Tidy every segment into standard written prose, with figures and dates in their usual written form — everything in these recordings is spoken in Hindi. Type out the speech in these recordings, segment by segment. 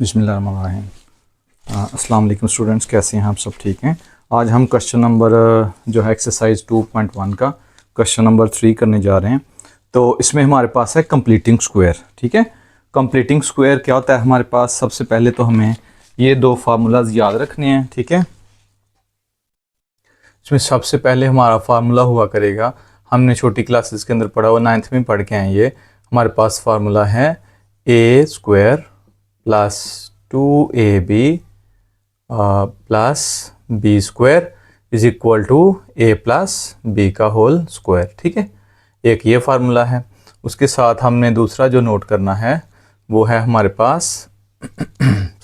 बिस्मिल्लाहिर्रहमानिर्रहीम। अस्सलाम वालेकुम स्टूडेंट्स, कैसे हैं आप? सब ठीक हैं? आज हम क्वेश्चन नंबर जो है एक्सरसाइज 2.1 का क्वेश्चन नंबर 3 करने जा रहे हैं। तो इसमें हमारे पास है कंप्लीटिंग स्क्वायर। ठीक है, कंप्लीटिंग स्क्वायर क्या होता है हमारे पास? सबसे पहले तो हमें ये दो फार्मूलाज याद रखने हैं। ठीक है, इसमें सबसे पहले हमारा फार्मूला हुआ करेगा, हमने छोटी क्लासेस के अंदर पढ़ा हुआ, 9th में पढ़ के आए। ये हमारे पास फार्मूला है A square plus 2ab plus B square is equal to A plus B का होल स्क्वायर। ठीक है, एक ये फार्मूला है। उसके साथ हमने दूसरा जो नोट करना है वो है हमारे पास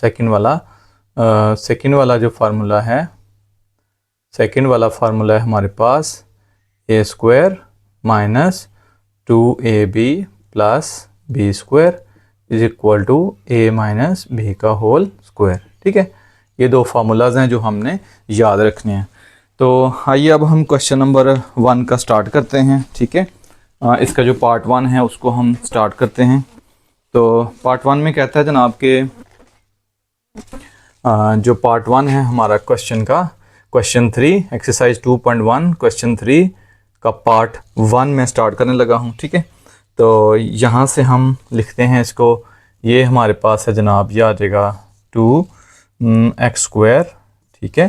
सेकंड वाला जो फार्मूला है, सेकंड वाला फार्मूला है हमारे पास A square minus 2ab plus B square is equal to A minus B का होल स्क्वायर। ठीक है, ये दो फार्मूलाज हैं जो हमने याद रखने हैं। तो आइए अब हम क्वेश्चन नंबर 1 का स्टार्ट करते हैं। ठीक है, इसका जो पार्ट 1 है उसको हम स्टार्ट करते हैं। तो पार्ट 1 में कहता है जनाब के जो पार्ट 1 है हमारा क्वेश्चन का, क्वेश्चन 3 एक्सरसाइज 2.1 क्वेश्चन 3 का पार्ट 1 में स्टार्ट करने लगा हूँ। ठीक है, तो यहाँ से हम लिखते हैं इसको, ये हमारे पास है जनाब, ये आ जाएगा 2x स्क्वायर। ठीक है,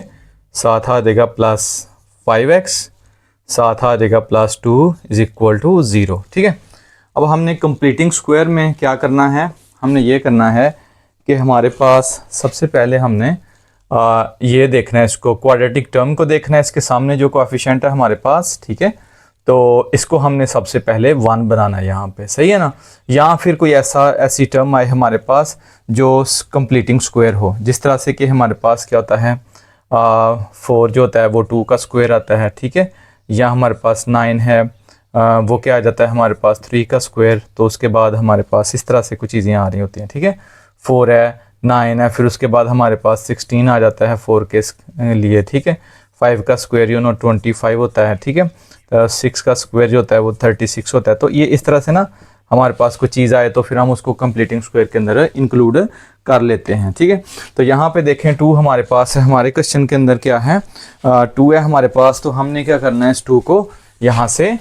साथ आ जाएगा प्लस 5x, साथ आ जाएगा प्लस 2 इज इक्वल टू 0। ठीक है, अब हमने कंप्लीटिंग स्क्वायर में क्या करना है? हमने ये करना है कि हमारे पास सबसे पहले हमने ये देखना है, इसको क्वाड्रेटिक टर्म को देखना है, इसके सामने जो कोएफिशिएंट है हमारे पास। ठीक है, तो इसको हमने सबसे पहले 1 बनाना है यहाँ पे, सही है ना? या फिर कोई ऐसी टर्म आए हमारे पास जो कंप्लीटिंग स्क्वायर हो, जिस तरह से कि हमारे पास क्या होता है 4 जो होता है वो 2 का स्क्वायर आता है। ठीक है, या हमारे पास 9 है वो क्या आ जाता है हमारे पास 3 का स्क्वायर। तो उसके बाद हमारे पास इस तरह से कुछ चीज़ें आ रही होती हैं। ठीक है, 4 है, 9 है, फिर उसके बाद हमारे पास 16 आ जाता है 4 के लिए। ठीक है, 5 का स्क्वायर 25 होता है। ठीक है, 6 का स्क्वायर जो होता है वो 36 होता है। तो ये इस तरह से ना हमारे पास कोई चीज़ आए तो फिर हम उसको कंप्लीटिंग स्क्वायर के अंदर इंक्लूड कर लेते हैं। ठीक है, तो यहाँ पे देखें 2 हमारे पास है, हमारे क्वेश्चन के अंदर क्या है 2 है हमारे पास। तो हमने क्या करना है, इस 2 को यहाँ से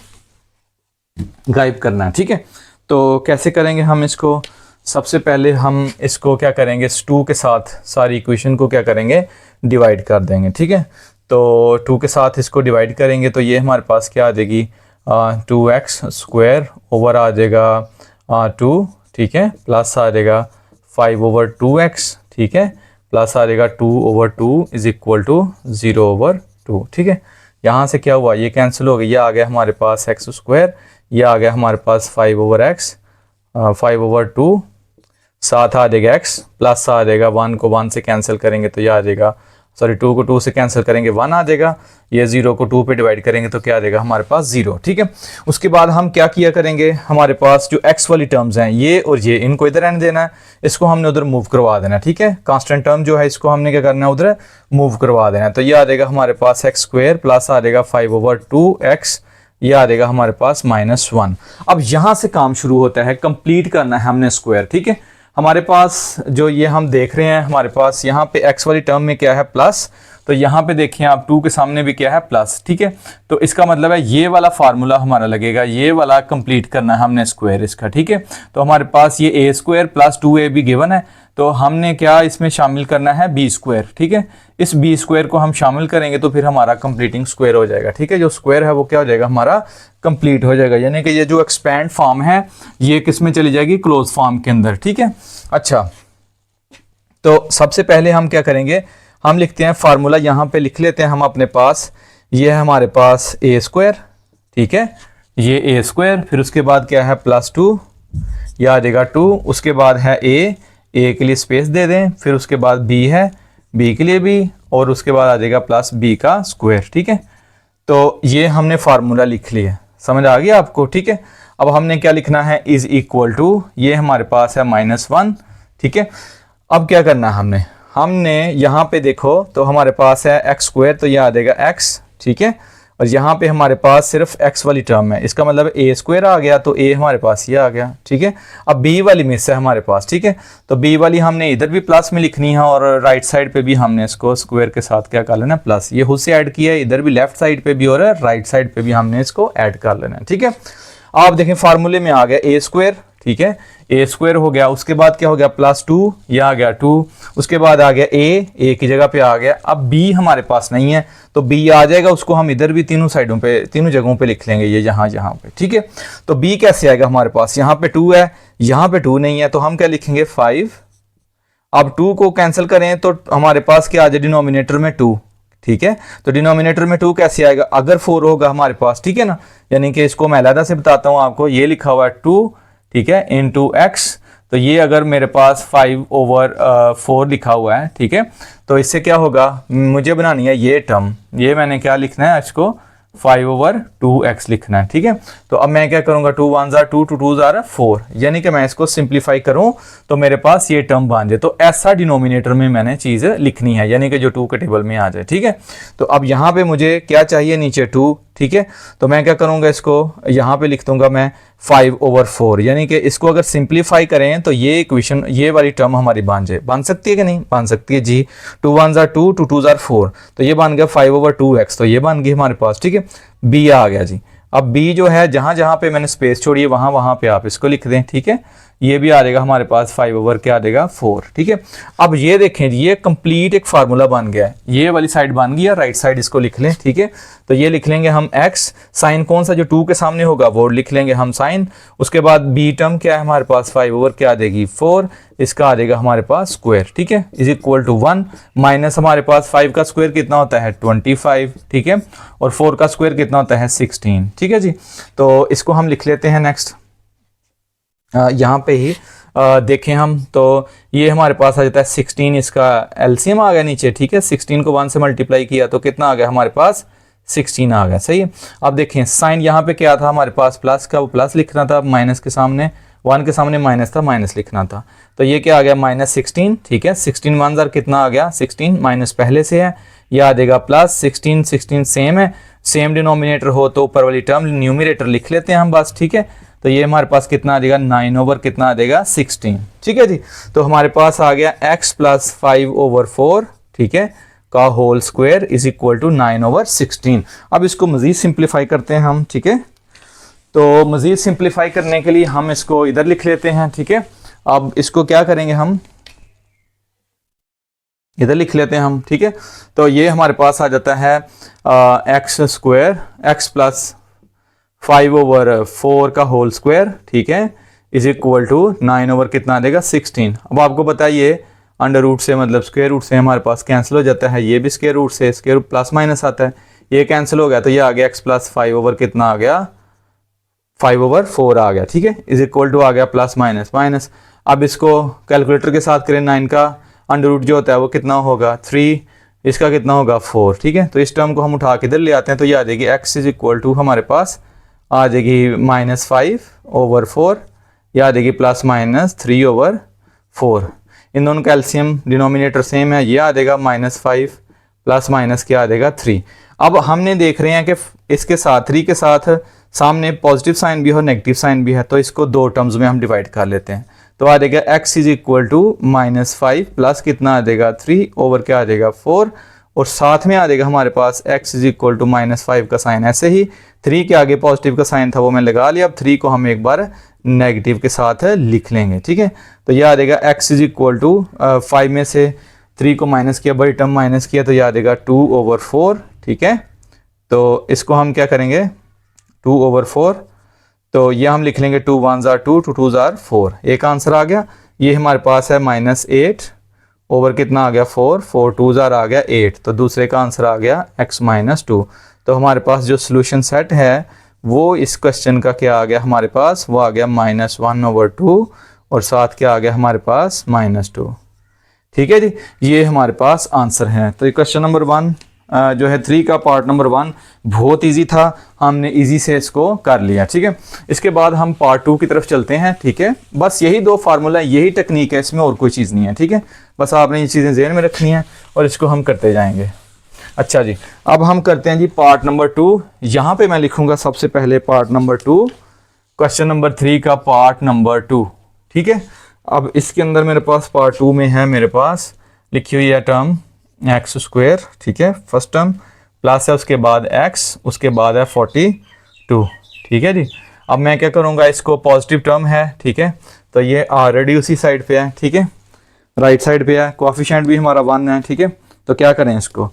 गायब करना है। ठीक है, तो कैसे करेंगे हम इसको? सबसे पहले हम इसको क्या करेंगे, इस 2 के साथ सारी इक्वेशन को क्या करेंगे, डिवाइड कर देंगे। ठीक है, तो 2 के साथ इसको डिवाइड करेंगे तो ये हमारे पास क्या आ जाएगी 2x स्क्वायर ओवर आ जाएगा 2। ठीक है, प्लस आ जाएगा 5 ओवर 2x। ठीक है, प्लस आ जाएगा 2 over 2 is equal to 0 over 2। ठीक है, यहाँ से क्या हुआ, ये कैंसिल हो गया, ये आ गया हमारे पास x स्क्वायर, ये आ गया हमारे पास 5 ओवर x, 5 ओवर 2, साथ आ जाएगा x, प्लस आ जाएगा 1 को 1 से कैंसिल करेंगे तो ये आ जाएगा, सॉरी 2 को 2 से कैंसिल करेंगे 1 आ जाएगा, ये 0 को 2 पे डिवाइड करेंगे तो क्या आ जाएगा हमारे पास 0। ठीक है, उसके बाद हम क्या किया करेंगे, हमारे पास जो x वाली टर्म्स हैं ये और ये, इनको इधर रहने देना है, इसको हमने उधर मूव करवा देना है। ठीक है, कांस्टेंट टर्म जो है इसको हमने क्या करना है, उधर मूव करवा देना है। तो ये आ जाएगा हमारे पास x स्क्वायर प्लस आ जाएगा 5 ओवर 2x, ये आ जाएगा हमारे पास -1। अब यहाँ से काम शुरू होता है, कंप्लीट करना है हमने स्क्वायर। ठीक है, हमारे पास जो ये हम देख रहे हैं, हमारे पास यहाँ पे x वाली टर्म में क्या है प्लस, तो यहाँ पे देखिए आप 2 के सामने भी क्या है प्लस। ठीक है, तो इसका मतलब है ये वाला फार्मूला हमारा लगेगा, ये वाला कंप्लीट करना है हमने स्क्वायर इसका। ठीक है, तो हमारे पास ये ए स्क्वायर प्लस 2ab गिवन है, तो हमने क्या इसमें शामिल करना है बी स्क्वायर। ठीक है, इस बी स्क्वायर को हम शामिल करेंगे तो फिर हमारा कंप्लीटिंग स्क्वायर हो जाएगा। ठीक है, जो स्क्वायर है वो क्या हो जाएगा हमारा कंप्लीट हो जाएगा, यानी कि ये जो एक्सपैंड फॉर्म है ये किस में चली जाएगी, क्लोज फॉर्म के अंदर। ठीक है, अच्छा तो सबसे पहले हम क्या करेंगे, हम लिखते हैं फार्मूला, यहाँ पे लिख लेते हैं हम अपने पास, ये है हमारे पास ए स्क्वायर। ठीक है, ये ए स्क्वायर, फिर उसके बाद क्या है +2, यह आ जाएगा 2, उसके बाद है ए के लिए स्पेस दे दें, फिर उसके बाद बी है, बी के लिए भी, और उसके बाद आ जाएगा प्लस बी का स्क्वायर। ठीक है, तो ये हमने फार्मूला लिख लिया, समझ आ गया आपको? ठीक है, अब हमने क्या लिखना है, इज इक्वल टू, ये हमारे पास है -1। ठीक है, अब क्या करना है हमने यहाँ पे देखो तो हमारे पास है x स्क्वायर, तो ये आ जाएगा x। ठीक है, और यहाँ पे हमारे पास सिर्फ x वाली टर्म है, इसका मतलब a स्क्वायर आ गया, तो a हमारे पास ये आ गया, ठीक है। अब b वाली मिस है हमारे पास, ठीक है, तो b वाली हमने इधर भी प्लस में लिखनी है और राइट साइड पे भी हमने इसको स्क्वायर के साथ क्या कर लेना, प्लस। ये खुद से ऐड किया है, इधर भी लेफ्ट साइड पे भी और राइट साइड पे भी हमने इसको ऐड कर लेना है, ठीक है। आप देखें फार्मूले में आ गया a स्क्वायर, ठीक है, a स्क्वायर हो गया, उसके बाद क्या हो गया +2, ये आ गया 2, उसके बाद आ गया a की जगह पे आ गया। अब b हमारे पास नहीं है तो b आ जाएगा, उसको हम इधर भी तीनों साइडों पे, तीनों जगहों पे लिख लेंगे, ये यहाँ पे, ठीक है। तो b कैसे आएगा हमारे पास, यहाँ पे 2 है, यहाँ पे 2 नहीं है, तो हम क्या लिखेंगे 5। अब 2 को कैंसिल करें तो हमारे पास क्या आ जाए डिनोमिनेटर में 2, ठीक है। तो डिनोमिनेटर में 2 कैसे आएगा, अगर 4 होगा हमारे पास, ठीक है ना, यानी कि इसको मैं अलग से बताता हूँ आपको, ये लिखा हुआ है 2, ठीक है, इंटू x, तो ये अगर मेरे पास 5/4 लिखा हुआ है, ठीक है, तो इससे क्या होगा, मुझे बनानी है ये टर्म, ये मैंने क्या लिखना है, इसको 5/2x लिखना है, ठीक है। तो अब मैं क्या करूंगा, 2 1s are 2, 2 2s are 4, यानी कि मैं इसको सिंप्लीफाई करूं तो मेरे पास ये टर्म बन जाए। तो ऐसा डिनोमिनेटर में मैंने चीज़ लिखनी है, यानी कि जो 2 के टेबल में आ जाए, ठीक है। तो अब यहाँ पे मुझे क्या चाहिए, नीचे 2, ठीक है, तो मैं क्या करूँगा, इसको यहाँ पे लिख दूंगा मैं 5/4, यानी कि इसको अगर सिंप्लीफाई करें तो ये इक्वेशन, ये वाली टर्म हमारी बन जाए, बन सकती है कि नहीं, बन सकती है जी। 2 1s are 2, 2 2s are 4, तो ये बन गया 5/2x, तो ये बन गई हमारे पास, ठीक है। b आ गया जी। अब b जो है, जहाँ जहाँ पे मैंने स्पेस छोड़ी है वहाँ वहाँ पे आप इसको लिख दें, ठीक है। ये भी आ जाएगा हमारे पास 5/4, ठीक है। अब ये देखें, ये कंप्लीट एक फार्मूला बन गया है, ये वाली साइड बन गई है, राइट साइड इसको लिख लें, ठीक है। तो ये लिख लेंगे हम x, साइन कौन सा जो 2 के सामने होगा वो लिख लेंगे हम साइन, उसके बाद b टर्म क्या है हमारे पास 5/, क्या आ जाएगी 4, इसका आ जाएगा हमारे पास स्क्वायर, ठीक है, इज इक्वल टू 1, माइनस हमारे पास 5 का स्क्वायर कितना होता है 25, ठीक है, और 4 का स्क्वायर कितना होता है 16, ठीक है जी। तो इसको हम लिख लेते हैं नेक्स्ट, यहाँ पे ही देखें हम, तो ये हमारे पास आ जाता है 16, इसका एलसीएम आ गया नीचे, ठीक है, 16 को 1 से मल्टीप्लाई किया तो कितना आ गया हमारे पास 16 आ गया, सही है। अब देखें साइन यहाँ पे क्या था हमारे पास प्लस का, वो प्लस लिखना था, माइनस के सामने, 1 के सामने माइनस था, माइनस लिखना था, तो ये क्या आ गया -16, ठीक है। 16 1s are कितना आ गया 16, माइनस पहले से है, ये आ जाएगा प्लस 16, 16 सेम है, सेम डिनोमिनेटर हो तो ऊपर वाली टर्म न्यूमरेटर लिख लेते हैं हम बस, ठीक है। तो ये हमारे पास कितना आ जाएगा 9 कितना आ जाएगा 16, ठीक है जी। तो हमारे पास आ गया x + 5/4, ठीक है, का whole square is equal to 9/16। अब इसको मजीद सिंप्लीफाई करते हैं हम, ठीक है। तो मजीद सिंप्लीफाई करने के लिए हम इसको इधर लिख लेते हैं, ठीक है। अब इसको क्या करेंगे, हम इधर लिख लेते हैं हम, ठीक है। तो ये हमारे पास आ जाता है x² x + 5/4 का होल स्क्वायर, ठीक है, इज इक्वल टू 9 कितना आ जाएगा 16। अब आपको बताइए अंडर रूट से मतलब स्क्वायर रूट से हमारे पास कैंसिल हो जाता है, ये भी स्क्वायर रूट से स्क्वायर रूट प्लस माइनस आता है, ये कैंसिल हो गया, तो ये आ गया x + 5/, कितना आ गया 5/4 आ गया, ठीक है, इज इक्वल टू आ गया प्लस माइनस माइनस। अब इसको कैलकुलेटर के साथ करें, 9 का अंडर रूट जो होता है वो कितना होगा 3, इसका कितना होगा 4, ठीक है। तो इस टर्म को हम उठा के इधर ले आते हैं, तो ये आ जाएगी x इज इक्वल टू हमारे पास आ जाएगी -5/4, या आ जाएगी +-3/4। इन दोनों का एलसीएम डिनोमिनेटर सेम है, ये आ जाएगा -5 + क्या आ जाएगा 3। अब हमने देख रहे हैं कि इसके साथ 3 के साथ सामने पॉजिटिव साइन भी है और नेगेटिव साइन भी है, तो इसको दो टर्म्स में हम डिवाइड कर लेते हैं। तो आ जाएगा x is equal to -5 plus कितना आ जाएगा 3/, क्या आ जाएगा 4, और साथ में आ जाएगा हमारे पास x इज इक्वल टू -5 का साइन, ऐसे ही 3 के आगे पॉजिटिव का साइन था वो मैं लगा लिया, अब 3 को हम एक बार नेगेटिव के साथ लिख लेंगे, ठीक है। तो यह आ जाएगा x इज इक्वल टू 5 में से 3 को माइनस किया, बड़ी टर्म माइनस किया, तो यह आ जाएगा 2/4, ठीक है। तो इसको हम क्या करेंगे 2/4, तो ये हम लिख लेंगे 2 1s are 2, 2 2s are 4, एक आंसर आ गया। ये हमारे पास है -8 कितना आ गया 4, 4 2s are आ गया 8, तो दूसरे का आंसर आ गया x - 2। तो हमारे पास जो सोल्यूशन सेट है वो इस क्वेश्चन का क्या आ गया हमारे पास, वो आ गया -1/2, और साथ क्या आ गया हमारे पास -2, ठीक है जी। ये हमारे पास आंसर है। तो क्वेश्चन नंबर 1 जो है 3 का पार्ट नंबर 1 बहुत इजी था, हमने इजी से इसको कर लिया, ठीक है। इसके बाद हम पार्ट 2 की तरफ चलते हैं, ठीक है। बस यही 2 फार्मूला, यही टेक्निक है, इसमें और कोई चीज़ नहीं है, ठीक है। बस आपने ये चीज़ें ज़हन में रखनी है और इसको हम करते जाएंगे। अच्छा जी, अब हम करते हैं जी पार्ट नंबर 2। यहाँ पे मैं लिखूंगा सबसे पहले पार्ट नंबर 2, क्वेश्चन नंबर 3 का पार्ट नंबर 2। ठीक है, अब इसके अंदर मेरे पास पार्ट 2 में है, मेरे पास लिखी हुई है टर्म एक्स स्क्वायर। ठीक है, फर्स्ट टर्म प्लस है, उसके बाद एक्स, उसके बाद है 42। ठीक है जी, अब मैं क्या करूँगा, इसको पॉजिटिव टर्म है, ठीक है, तो ये ऑलरेडी उसी साइड पे है, ठीक है, राइट साइड पे है, कोएफिशिएंट भी हमारा 1 है। ठीक है, तो क्या करें इसको,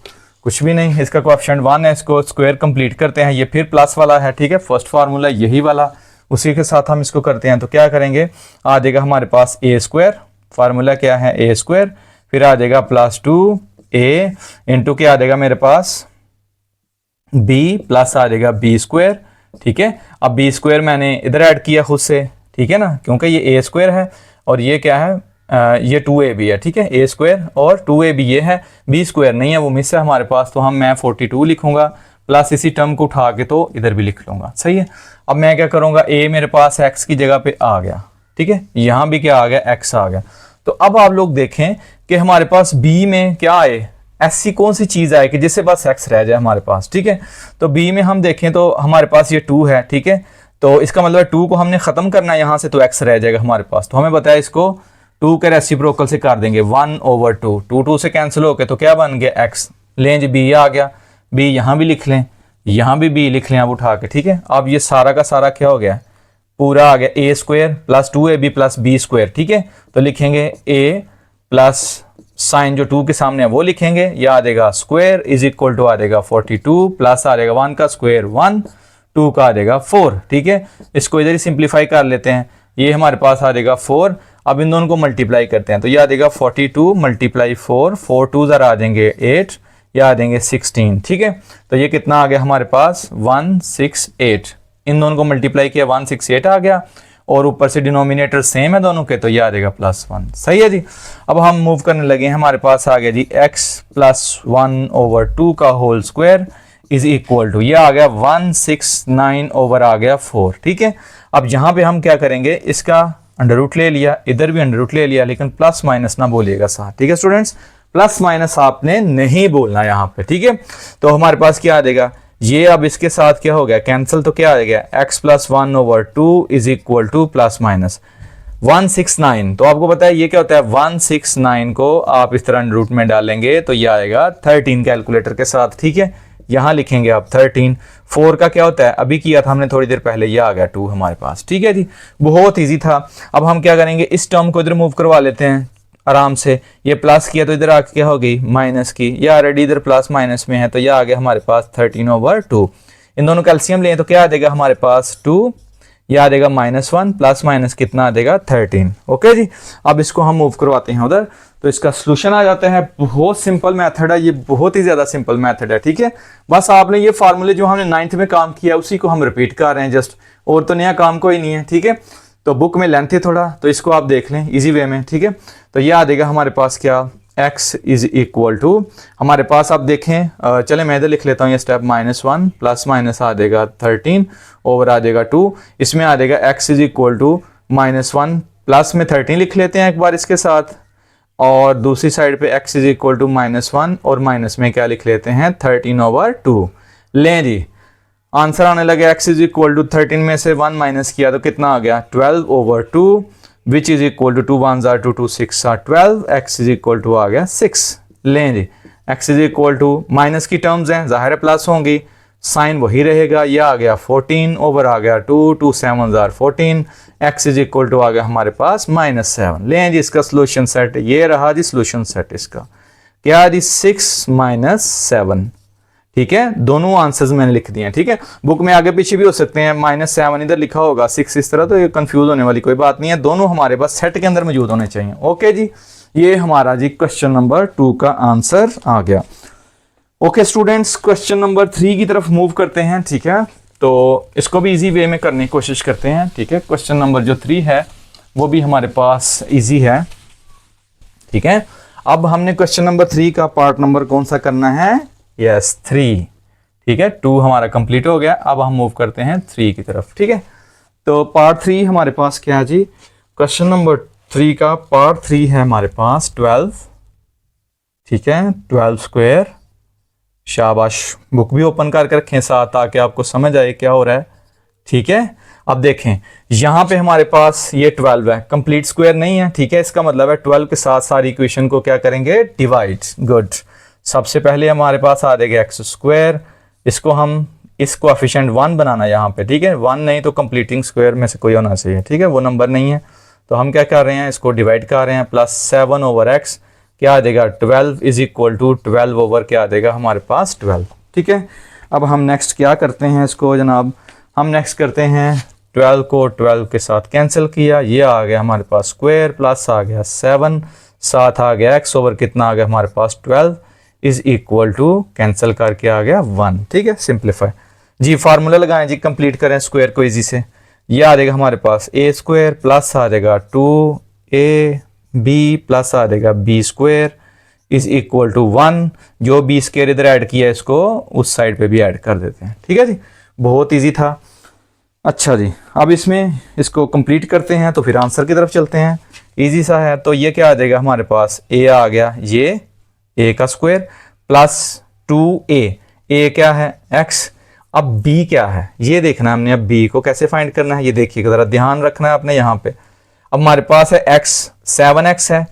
कुछ भी नहीं, इसका कोएफिशिएंट 1 है, इसको स्क्वायर कंप्लीट करते हैं, ये फिर प्लस वाला है। ठीक है, फर्स्ट फार्मूला यही वाला, उसी के साथ हम इसको करते हैं। तो क्या करेंगे, आ जाएगा हमारे पास ए स्क्वायर, फार्मूला क्या है ए स्क्वायर, फिर आ जाएगा प्लस 2a इंटू क्या आ जाएगा मेरे पास b, प्लस आ जाएगा बी स्क्वायर। ठीक है, अब बी स्क्वायर मैंने इधर ऐड किया खुद से, ठीक है ना, क्योंकि ये ए स्क्वायर है और ये क्या है, ये 2ab है। ठीक है, ए स्क्वायर और 2ab ये है, बी स्क्वायर नहीं है, वो मिस है हमारे पास, तो मैं 42 लिखूंगा, प्लस इसी टर्म को उठा के तो इधर भी लिख लूंगा। सही है, अब मैं क्या करूंगा, a मेरे पास x की जगह पे आ गया, ठीक है, यहाँ भी क्या आ गया, x आ गया। तो अब आप लोग देखें कि हमारे पास b में क्या आए, ऐसी कौन सी चीज आए कि जिससे बस x रह जाए हमारे पास। ठीक है, तो b में हम देखें तो हमारे पास ये 2 है। ठीक है, तो इसका मतलब 2 को हमने खत्म करना है यहाँ से, तो x रह जाएगा हमारे पास। तो हमें बताया इसको 2 के रेसिप्रोकल से कर देंगे 1/2, 2 से कैंसिल होके तो क्या बन गया x, लें जी b आ गया, b यहाँ भी लिख लें, यहाँ भी b लिख लें आप उठा के। ठीक है, अब ये सारा का सारा क्या हो गया, पूरा आ गया a square plus 2ab plus b square. ठीक है, तो लिखेंगे a प्लस साइन जो 2 के सामने है वो लिखेंगे, यह आ जाएगा स्क्वायर इज इक्वल टू आ जाएगा 42 प्लस आ जाएगा 1 का स्क्वायर 1, 2 का आ जाएगा 4। ठीक है, इसको इधर ही सिंप्लीफाई कर लेते हैं, ये हमारे पास आ जाएगा 4। अब इन दोनों को मल्टीप्लाई करते हैं, तो ये आ जाएगा 42 मल्टीप्लाई 4, 4 2 जरा आ जाएंगे 8, या आ जाएंगे 16। ठीक है, तो ये कितना आ गया हमारे पास 168, इन दोनों को मल्टीप्लाई किया 168 आ गया, और ऊपर से डिनोमिनेटर सेम है दोनों के, तो ये आ जाएगा +1। सही है जी, अब हम मूव करने लगे हैं, हमारे पास आ गया जी x प्लस 1/2 का whole square is equal to, ये आ गया 169 ओवर आ गया 4। ठीक है, अब यहाँ पे हम क्या करेंगे, इसका अंडर रूट ले लिया, इधर भी अंडर रूट ले लिया, लेकिन प्लस माइनस ना बोलिएगा साथ। ठीक है स्टूडेंट्स, प्लस माइनस आपने नहीं बोलना यहाँ पे। ठीक है, तो हमारे पास क्या आ जाएगा, ये अब इसके साथ क्या हो गया, कैंसिल, तो क्या आ गया x plus 1/2 is equal to plus minus 169। तो आपको पता है ये क्या होता है, 169 को आप इस तरह रूट में डालेंगे तो ये आएगा 13 कैलकुलेटर के साथ। ठीक है, यहाँ लिखेंगे आप 13। 4 का क्या होता है, अभी किया था हमने थोड़ी देर पहले, ये आ गया 2 हमारे पास। ठीक है जी, बहुत ईजी था। अब हम क्या करेंगे, इस टर्म को इधर मूव करवा लेते हैं आराम से, ये प्लस किया तो इधर आके क्या हो गई माइनस की, ये ऑलरेडी इधर प्लस माइनस में है, तो ये आ गया हमारे पास 13/2। इन दोनों का एलसीएम लें तो क्या आ जाएगा हमारे पास 2, ये आ जाएगा -1, प्लस माइनस कितना आ जाएगा 13। ओके जी, अब इसको हम मूव करवाते हैं उधर, तो इसका सोल्यूशन आ जाता है। बहुत सिंपल मेथड है ये, बहुत ही ज्यादा सिंपल मेथड है। ठीक है, बस आपने ये फार्मूले जो हमने 9th में काम किया उसी को हम रिपीट कर रहे हैं जस्ट, और तो नया काम कोई नहीं है। ठीक है, तो बुक में लेंथ है थोड़ा, तो इसको आप देख लें इजी वे में। ठीक है, तो ये आ जाएगा हमारे पास क्या, x इज इक्वल टू, हमारे पास आप देखें, चले मैं इधर लिख लेता हूँ ये स्टेप, -1 प्लस माइनस आ जाएगा 13 ओवर आ जाएगा 2, इसमें आ जाएगा x is equal to -1 plus में 13 लिख लेते हैं एक बार इसके साथ, और दूसरी साइड पे x इज इक्वल टू -1 और माइनस में क्या लिख लेते हैं 13/2। लें जी, आंसर आने लगे x इज इक्वल टू 13 में से 1 माइनस किया तो कितना आ गया 12/2, which is equal to 2 1 2 2 6 12, x is equal to आ गया 6। लें जी, x is equal to, minus की टर्म्स हैं, जाहिर है प्लस होंगी, साइन वही रहेगा, यह आ गया 14 ओवर आ गया 2, 2 7 14, x इज इक्वल टू आ गया हमारे पास -7। लें जी, इसका सोल्यूशन सेट ये रहा जी, सोल्यूशन सेट इसका क्या जी 6 - 7। ठीक है, दोनों आंसर्स मैंने लिख दिए हैं। ठीक है, बुक में आगे पीछे भी हो सकते हैं, -7 इधर लिखा होगा 6 इस तरह, तो ये कंफ्यूज होने वाली कोई बात नहीं है, दोनों हमारे पास सेट के अंदर मौजूद होने चाहिए। ओके जी, ये हमारा जी क्वेश्चन नंबर 2 का आंसर आ गया। ओके स्टूडेंट्स, क्वेश्चन नंबर 3 की तरफ मूव करते हैं। ठीक है, तो इसको भी इजी वे में करने की कोशिश करते हैं। ठीक है, क्वेश्चन नंबर जो 3 है वो भी हमारे पास इजी है। ठीक है, अब हमने क्वेश्चन नंबर 3 का पार्ट नंबर कौन सा करना है, यस 3। ठीक है, 2 हमारा कंप्लीट हो गया, अब हम मूव करते हैं 3 की तरफ। ठीक है, तो पार्ट 3 हमारे पास क्या है जी, क्वेश्चन नंबर 3 का पार्ट 3 है हमारे पास 12। ठीक है, 12 स्क्वायर शाबाश, बुक भी ओपन करके रखें साथ ताकि आपको समझ आए क्या हो रहा है। ठीक है, अब देखें यहाँ पे हमारे पास ये 12 है, कंप्लीट स्क्वायर नहीं है। ठीक है, इसका मतलब है 12 के साथ सारी इक्वेशन को क्या करेंगे, डिवाइड। गुड, सबसे पहले हमारे पास आ जाएगा एक्स स्क्वायर, इसको हम इस कोएफिशिएंट 1 बनाना यहाँ पे। ठीक है, 1 नहीं तो कंप्लीटिंग स्क्वायर में से कोई होना चाहिए। ठीक है, वो नंबर नहीं है तो हम क्या कर रहे हैं, इसको डिवाइड कर रहे हैं, प्लस 7 ओवर एक्स क्या आ जाएगा 12 इज इक्वल टू 12 ओवर क्या आ जाएगा हमारे पास 12। ठीक है, अब हम नेक्स्ट क्या करते हैं इसको जनाब, हम नेक्स्ट करते हैं 12 को 12 के साथ कैंसिल किया, ये आ गया हमारे पास स्क्वायर, प्लस आ गया 7, साथ आ गया एक्स ओवर कितना आ गया हमारे पास 12 इज इक्वल टू कैंसिल करके आ गया 1। ठीक है, सिंप्लीफाई जी, फार्मूला लगाएं जी, कंप्लीट करें स्क्वायर को इजी से। ये आ जाएगा हमारे पास ए स्क्वायर प्लस आ जाएगा 2ab प्लस आ जाएगा B square is equal to 1। जो बी स्क्वायर इधर ऐड किया है इसको उस साइड पे भी ऐड कर देते हैं। ठीक है जी, बहुत इजी था। अच्छा जी, अब इसमें इसको कंप्लीट करते हैं तो फिर आंसर की तरफ चलते हैं, इजी सा है। तो ये क्या आ जाएगा हमारे पास, ए आ गया ये ए का स्क्वायर प्लस 2a क्या है एक्स। अब b क्या है ये देखना है हमने, अब b को कैसे फाइंड करना है ये देखिएगा जरा, ध्यान रखना है आपने यहाँ पे। अब हमारे पास है x, 7x है,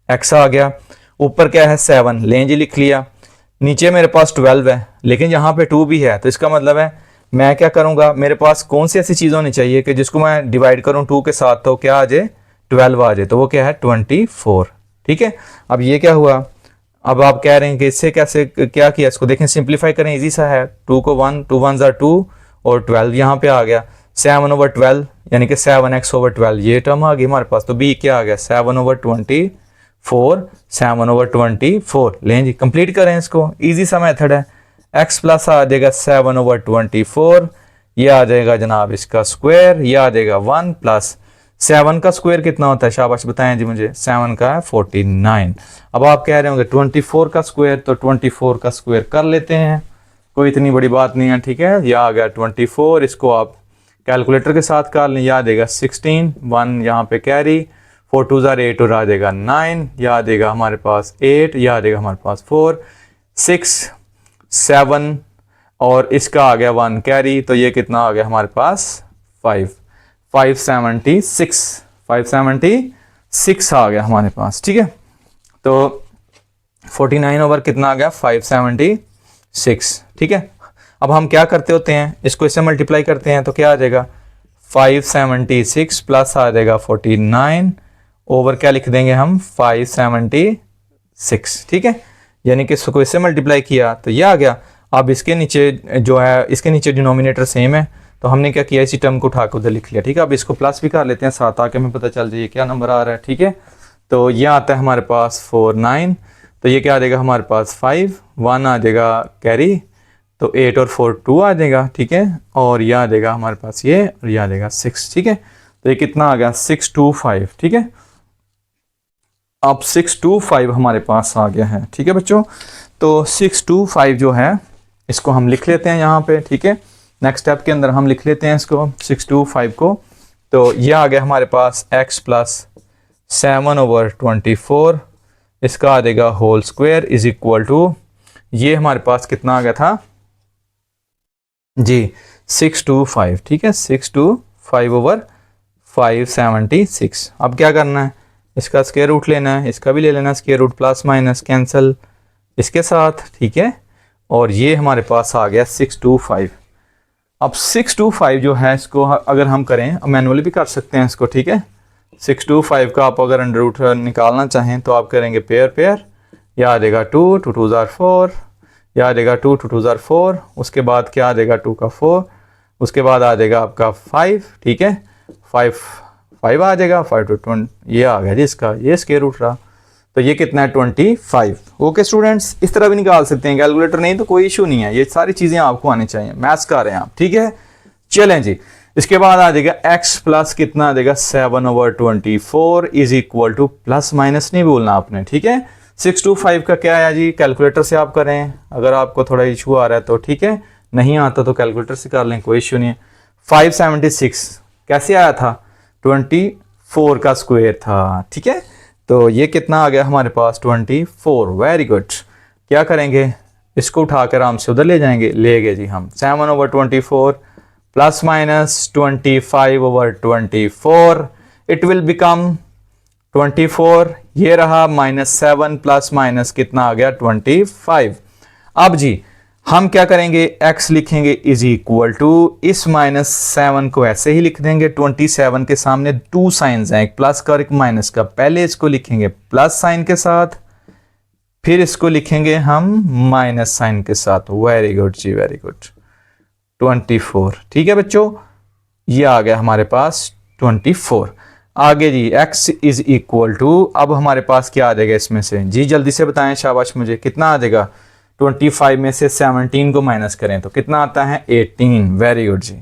x आ गया, ऊपर क्या है 7 लें जी लिख लिया, नीचे मेरे पास 12 है लेकिन यहाँ पे 2 भी है, तो इसका मतलब है मैं क्या करूँगा, मेरे पास कौन सी ऐसी चीज़ होनी चाहिए कि जिसको मैं डिवाइड करूँ 2 के साथ तो क्या आ जाए 12 आ जाए, तो वो क्या है 24। ठीक है, अब ये क्या हुआ, अब आप कह रहे हैं कि इससे कैसे क्या किया, इसको देखें सिंप्लीफाई करें, इजी सा है, 2 को 1, 2 1 2 और 12 यहाँ पे आ गया 7 ओवर 12 यानी कि 7x ओवर 12 ये टर्म आ गई हमारे पास। तो b क्या आ गया 7 ओवर 24, 7 ओवर 24 लें जी, कंप्लीट करें इसको, इजी सा मेथड है। x प्लस आ जाएगा 7 ओवर 24, ये आ जाएगा जनाब इसका स्क्वायर, ये आ जाएगा 1 प्लस 7 का स्क्वायर कितना होता है, शाबाश बताएं जी मुझे, 7 का है 49। अब आप कह रहे होंगे 24 का स्क्वायर, तो 24 का स्क्वायर कर लेते हैं, कोई इतनी बड़ी बात नहीं है। ठीक है, यह आ गया 24, इसको आप कैलकुलेटर के साथ कर लें, याद आएगा 16, 1 यहाँ पे कैरी, 4 2 8 और आ जाएगा 9, याद आएगा हमारे पास 8, याद आएगा हमारे पास 4 6 7 और इसका आ गया 1 कैरी, तो ये कितना आ गया हमारे पास 576 आ गया हमारे पास। ठीक है, तो 49 ओवर कितना आ गया 576। ठीक है, अब हम क्या करते होते हैं, इसको इससे मल्टीप्लाई करते हैं तो क्या आ जाएगा 576 प्लस आ जाएगा 49 ओवर क्या लिख देंगे हम 576। ठीक है, यानी कि इसको इससे मल्टीप्लाई किया तो ये आ गया। अब इसके नीचे जो है, इसके नीचे डिनोमिनेटर सेम है तो हमने क्या किया, इसी टर्म को उठा कर उधर लिख लिया। ठीक है, अब इसको प्लस भी कर लेते हैं साथ, ताकि हमें पता चल जाए क्या नंबर आ रहा है। ठीक है, तो ये आता है हमारे पास 49, तो ये क्या आ जाएगा हमारे पास 5, 1 आ जाएगा कैरी, तो 8 और 4 2 आ जाएगा। ठीक है, और यह आ जाएगा हमारे पास ये, और यह आ जाएगा 6। ठीक है, तो ये कितना आ गया 625। ठीक है, अब 625 हमारे पास आ गया है। ठीक है बच्चों, तो 625 जो है इसको हम लिख लेते हैं यहाँ पे। ठीक है, नेक्स्ट स्टेप के अंदर हम लिख लेते हैं इसको 625 को, तो ये आ गया हमारे पास x प्लस 7 ओवर 24, इसका आ जाएगा whole square is equal to, ये हमारे पास कितना आ गया था जी 625। ठीक है, 625 ओवर 576। अब क्या करना है, इसका स्क्वायर रूट लेना है, इसका भी ले लेना square root, plus minus cancel इसके साथ। ठीक है, और ये हमारे पास आ गया 625। अब 625 जो है इसको अगर हम करें, मैनुअली भी कर सकते हैं इसको। ठीक है, 625 का आप अगर अंडर रूट निकालना चाहें तो आप करेंगे पेयर, या आ जाएगा 2 2 2 4, या आ जाएगा 2 2 2 4, उसके बाद क्या आ जाएगा 2 का 4, उसके बाद आ जाएगा आपका 5। ठीक है, 5 आ जाएगा, 5 to 20 ये आ गया जी इसका, ये स्क्वायर रूट रहा, तो ये कितना है 25। ओके स्टूडेंट्स, इस तरह भी निकाल सकते हैं, कैलकुलेटर नहीं तो कोई इशू नहीं है, ये सारी चीज़ें आपको आनी चाहिए, मैथ्स कर रहे हैं आप। ठीक है, चलें जी, इसके बाद आ जाएगा x प्लस कितना आ जाएगा 7 over 24 is equal to, plus minus नहीं बोलना आपने। ठीक है, 625 का क्या है जी, कैलकुलेटर से आप करें, अगर आपको थोड़ा इशू आ रहा है तो ठीक है, नहीं आता तो कैलकुलेटर से कर लें, कोई इशू नहीं है। 576 कैसे आया था, 24 का स्क्वायर था। ठीक है, तो ये कितना आ गया हमारे पास 24। वेरी गुड, क्या करेंगे इसको उठाकर आराम से उधर ले जाएंगे, ले गए जी हम 7/24 plus minus 25/24, it will become 24, ये रहा -7 प्लस माइनस कितना आ गया 25। अब जी हम क्या करेंगे, x लिखेंगे इज इक्वल टू, इस -7 को ऐसे ही लिख देंगे, 27 के सामने 2 साइंस हैं, एक प्लस का और एक माइनस का। पहले इसको लिखेंगे प्लस साइन के साथ, फिर इसको लिखेंगे हम माइनस साइन के साथ। वेरी गुड जी, वेरी गुड। 24, ठीक है बच्चों, ये आ गया हमारे पास 24। आगे जी x इज इक्वल टू, अब हमारे पास क्या आ जाएगा इसमें से जी, जल्दी से बताएं, शाबाश मुझे, कितना आ जाएगा? 25 में से 17 को माइनस करें तो कितना आता है? 18। वेरी गुड जी,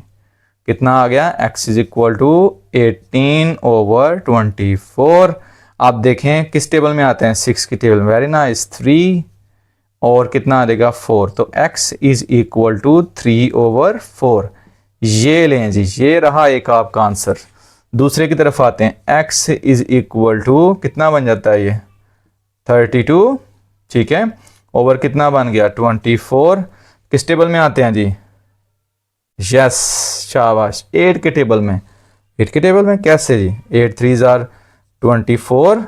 कितना आ गया? x is equal to 18/24। आप देखें किस टेबल में आते हैं? 6 की टेबल में। वेरी नाइस, 3 और कितना आ जाएगा? 4। तो x इज इक्वल टू 3/4। ये लें जी, ये रहा एक आपका आंसर। दूसरे की तरफ आते हैं, x इज इक्वल टू कितना बन जाता है? ये 32, ठीक है, ओवर कितना बन गया? 24। किस टेबल में आते हैं जी? यस, शाबाश, 8 के टेबल में। 8 के टेबल में कैसे जी? 8 3s आर 24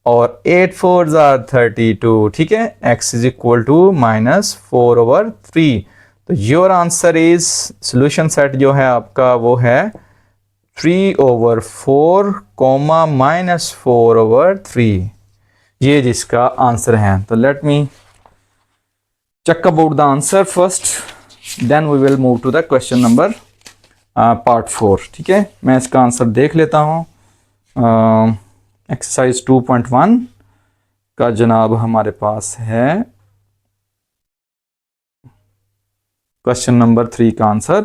और 8 4s आर 32, ठीक है। x is equal to -4/3। तो your answer is, solution set जो है आपका वो है 3/4, -4/3, ये जिसका आंसर है। तो let me check about the answer first, then we will move to the question number part 4, ठीक है। मैं इसका आंसर देख लेता हूँ। एक्सरसाइज 2.1 का जनाब हमारे पास है क्वेश्चन नंबर 3 का आंसर।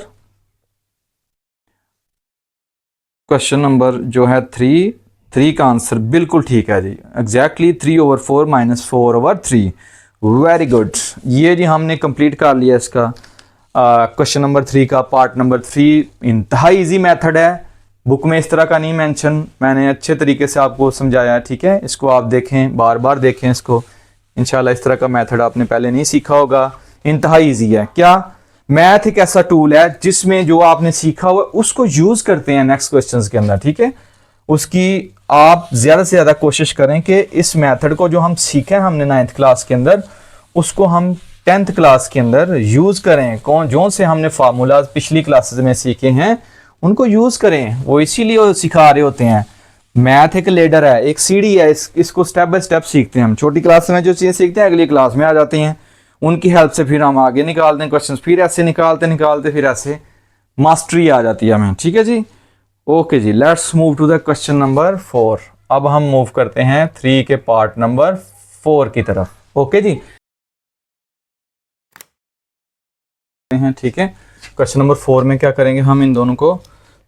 क्वेश्चन नंबर जो है 3 का आंसर बिल्कुल ठीक है जी, एग्जैक्टली 3/4 -4/3। वेरी गुड, ये जी हमने कंप्लीट कर लिया इसका क्वेश्चन नंबर 3 का पार्ट नंबर 3। इंतहाई इजी मेथड है, बुक में इस तरह का नहीं मेंशन, मैंने अच्छे तरीके से आपको समझाया है, ठीक है। इसको आप देखें, बार बार देखें इसको, इंशाल्लाह इस तरह का मेथड आपने पहले नहीं सीखा होगा। इंतहाई इजी है। क्या? मैथ एक ऐसा टूल है जिसमें जो आपने सीखा हुआ उसको यूज करते हैं नेक्स्ट क्वेश्चंस के अंदर, ठीक है। उसकी आप ज़्यादा से ज़्यादा कोशिश करें कि इस मेथड को जो हम सीखे हमने 9th क्लास के अंदर, उसको हम 10th क्लास के अंदर यूज़ करें। कौन जो से हमने फार्मूलाज पिछली क्लासेस में सीखे हैं उनको यूज़ करें, वो इसीलिए वो सिखा रहे होते हैं। मैथ एक लेडर है, एक सीढ़ी है, इसको स्टेप बाय स्टेप सीखते हैं हम। छोटी क्लास में जो चीज़ें सीखते हैं अगली क्लास में आ जाती हैं, उनकी हेल्प से फिर हम आगे निकालते हैं क्वेश्चन, फिर ऐसे निकालते फिर ऐसे मास्टरी आ जाती है हमें, ठीक है जी। ओके जी, let's move to the question number 4। अब हम मूव करते हैं 3 के पार्ट नंबर 4 की तरफ। ओके जी, ठीक है। क्वेश्चन नंबर 4 में क्या करेंगे हम, इन दोनों को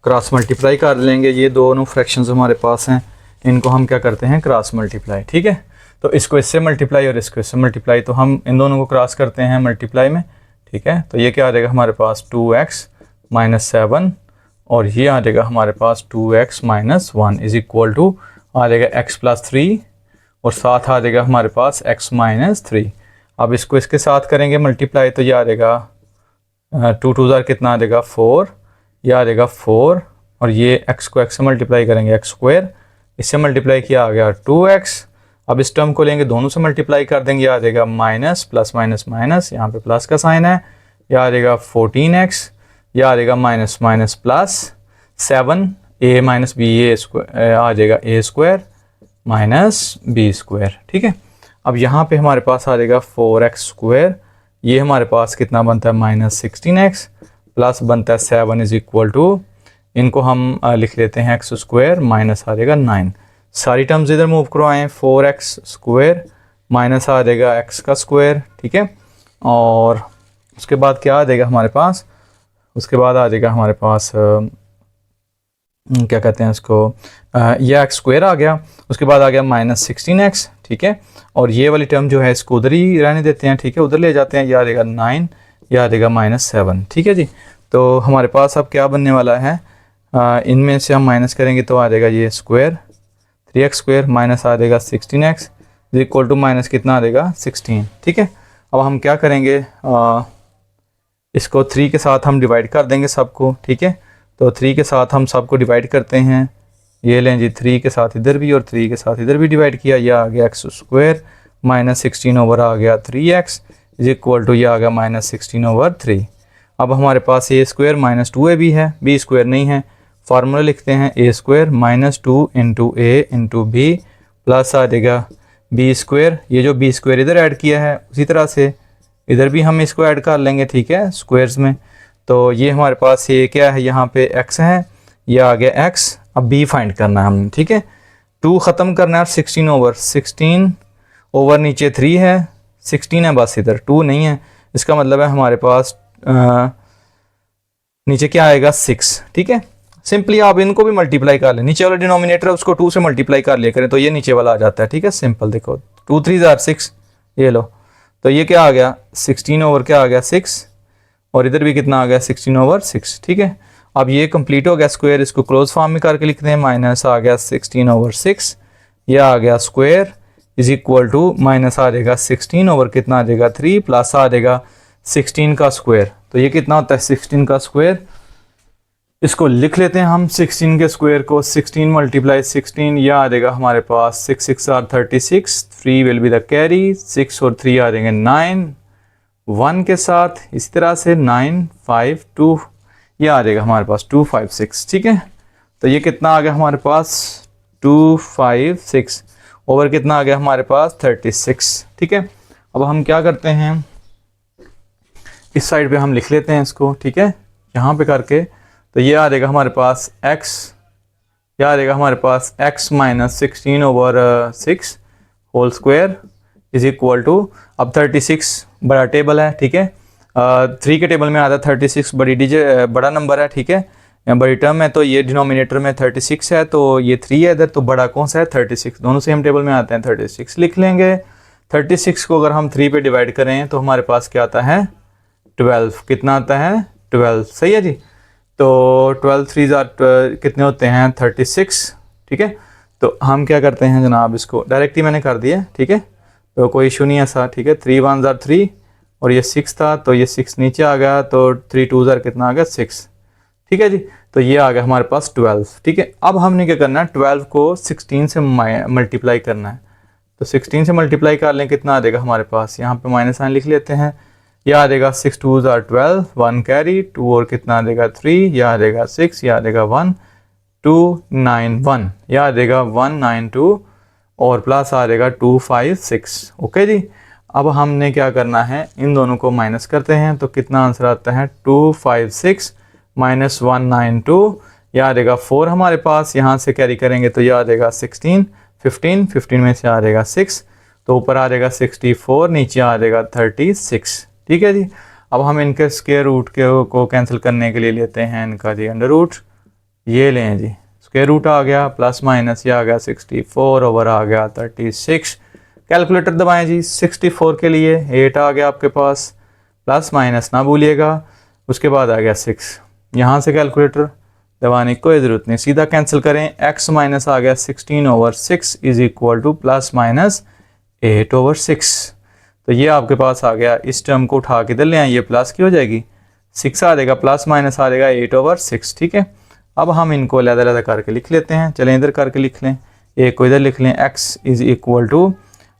क्रॉस मल्टीप्लाई कर लेंगे। ये दोनों फ्रैक्शंस हमारे पास हैं, इनको हम क्या करते हैं, क्रॉस मल्टीप्लाई, ठीक है। तो इसको इससे मल्टीप्लाई और इसको इससे मल्टीप्लाई, तो हम इन दोनों को क्रॉस करते हैं मल्टीप्लाई में, ठीक है। तो ये क्या आ जाएगा हमारे पास 2x - 7 और ये आ जाएगा हमारे पास 2x - 1 इज इक्वल टू आ जाएगा x + 3 और साथ आ जाएगा हमारे पास x - 3। अब इसको इसके साथ करेंगे मल्टीप्लाई, तो ये आ जाएगा 2 2 ज़ार कितना आ जाएगा 4, ये आ जाएगा 4 और ये x को x से मल्टीप्लाई करेंगे x², इससे मल्टीप्लाई किया आ गया 2x। अब इस टर्म को लेंगे, दोनों से मल्टीप्लाई कर देंगे, आ जाएगा माइनस प्लस माइनस माइनस, यहाँ पे प्लस का साइन है, यह आ जाएगा 14x, यह आ जाएगा minus minus plus 7 a - b आ जाएगा a² - b², ठीक है। अब यहाँ पे हमारे पास आ जाएगा 4x², ये हमारे पास कितना बनता है -16x प्लस बनता है 7 इज इक्वल टू, इनको हम लिख लेते हैं x² माइनस आ जाएगा 9। सारी टर्म्स इधर मूव करवाएं, 4x² माइनस आ जाएगा x², ठीक है। और उसके बाद क्या आ जाएगा हमारे पास, उसके बाद आ जाएगा हमारे पास क्या कहते हैं इसको, यह x² आ गया, उसके बाद आ गया -16x, ठीक है। और ये वाली टर्म जो है इसको उधर ही रहने देते हैं, ठीक है, उधर ले जाते हैं, यह आ जाएगा 9, यह आ जाएगा -7, ठीक है जी। तो हमारे पास अब क्या बनने वाला है, इनमें से हम माइनस करेंगे तो आ जाएगा ये स्क्वायर 3x² माइनस आ जाएगा 16x is equal to minus कितना आ जाएगा 16, ठीक है। अब हम क्या करेंगे, इसको 3 के साथ हम डिवाइड कर देंगे सबको, ठीक है। तो 3 के साथ हम सबको डिवाइड करते हैं, ये लें जी 3 के साथ इधर भी और 3 के साथ इधर भी डिवाइड किया, यह आ गया एक्स स्क्वायर माइनस 16 ओवर आ गया 3x इज इक्वल टू, यह आ गया माइनस 16 ओवर 3। अब हमारे पास ए स्क्वायर माइनस 2ab है, बी स्क्वायर नहीं है, फार्मूला लिखते हैं ए स्क्वायर माइनस 2 इंटू ए इंटू बी प्लस आ जाएगा बी स्क्वायर, ये जो बी स्क्वायर इधर ऐड किया है उसी तरह से इधर भी हम इसको ऐड कर लेंगे, ठीक है, स्क्वायर्स में। तो ये हमारे पास ये क्या है, यहाँ पे x है, यह आ गया x, अब b फाइंड करना है हमने, ठीक है। 2 ख़त्म करना है, 16 ओवर नीचे 3 है, 16 है बस, इधर 2 नहीं है, इसका मतलब है हमारे पास नीचे क्या आएगा 6, ठीक है। सिंपली आप इनको भी मल्टीप्लाई कर लें, नीचे वाला डिनोमिनेटर है उसको 2 से मल्टीप्लाई कर लिया करें तो ये नीचे वाला आ जाता है, ठीक है। सिंपल देखो 2 3 जार 6, ये लो, तो ये क्या आ गया 16 ओवर क्या आ गया 6, और इधर भी कितना आ गया 16 ओवर 6, ठीक है। अब ये कंप्लीट हो गया स्क्वायर, इसको क्लोज फॉर्म में करके लिखते हैं, माइनस आ गया 16 ओवर 6, यह आ गया square is equal to minus आ जाएगा 16 ओवर कितना आ जाएगा 3 प्लस आ जाएगा 16 का स्क्वायर, तो ये कितना होता है 16 का स्क्वायर, इसको लिख लेते हैं हम 16 के स्क्वायर को, 16 मल्टीप्लाई 16, यह आ जाएगा हमारे पास 6 6 are 36, 3 will be the carry, 6 और 3 आ जाएंगे 9, 1 के साथ इसी तरह से 9 5 2, यह आ जाएगा हमारे पास 2 5 6, ठीक है। तो ये कितना आ गया हमारे पास 2 5 6 ओवर कितना आ गया हमारे पास 36, ठीक है। अब हम क्या करते हैं, इस साइड पे हम लिख लेते हैं इसको, ठीक है, यहाँ पे करके, तो ये आ जाएगा हमारे पास x, यह आ जाएगा हमारे पास x minus 16 over 6 whole square is equal to, अब 36 बड़ा टेबल है, ठीक है, 3 के टेबल में आता है 36, बड़ा नंबर है, ठीक है, बड़ी टर्म है, तो ये डिनोमिनेटर में 36 है, तो ये 3 है इधर, तो बड़ा कौन सा है 36, दोनों सेम टेबल में आते हैं, 36 लिख लेंगे। 36 को अगर हम 3 पे डिवाइड करें तो हमारे पास क्या आता है 12, कितना आता है 12, सही है जी। तो 12 3 कितने होते हैं 36, ठीक है। तो हम क्या करते हैं जनाब, इसको डायरेक्ट ही मैंने कर दिया, ठीक है, तो कोई इशू नहीं ऐसा, ठीक है। 3 1 जार 3 और ये 6 था, तो ये 6 नीचे आ गया, तो 3 2 जार कितना आ गया 6, ठीक है जी। तो ये आ गया हमारे पास 12, ठीक है। अब हमने क्या करना है 12 को 16 से मल्टीप्लाई करना है, तो 16 से मल्टीप्लाई कर लें, कितना आ जाएगा हमारे पास, यहाँ पे माइनस साइन लिख लेते हैं, यह आ जाएगा 6 2 जार 12, 1 कैरी 2 और कितना आ जाएगा 3, यह आ जाएगा 6, यह आ जाएगा 1 2 9 1, यह आ जाएगा 1 9 2 और प्लस आ जाएगा 2 5 6, ओके जी। अब हमने क्या करना है, इन दोनों को माइनस करते हैं, तो कितना आंसर आता है 2 5 6 माइनस 1 9 2, यह आ जाएगा 4 हमारे पास, यहाँ से कैरी करेंगे तो यह आ जाएगा 16 15 15 में से आ जाएगा 6, तो ऊपर आ जाएगा 64, नीचे आ जाएगा 36, ठीक है जी। अब हम इनके स्क्वायर रूट को कैंसिल करने के लिए लेते हैं इनका जी अंडर रूट, ये लें जी, स्क्वायर रूट आ गया प्लस माइनस, ये आ गया 64 ओवर आ गया 36, कैलकुलेटर दबाएं जी, 64 के लिए 8 आ गया आपके पास, प्लस माइनस ना भूलिएगा, उसके बाद आ गया 6, यहाँ से कैलकुलेटर दबाने की कोई ज़रूरत नहीं, सीधा कैंसिल करें, x माइनस आ गया 16 over 6 is equal to plus minus 8 over 6, तो ये आपके पास आ गया, इस टर्म को उठा के इधर ले आए, ये प्लस की हो जाएगी, 6 आ जाएगा, प्लस माइनस आ जाएगा 8 ओवर 6, ठीक है। अब हम इनको अलग-अलग करके लिख लेते हैं, चलें इधर करके लिख लें, एक को इधर लिख लें, x इज इक्वल टू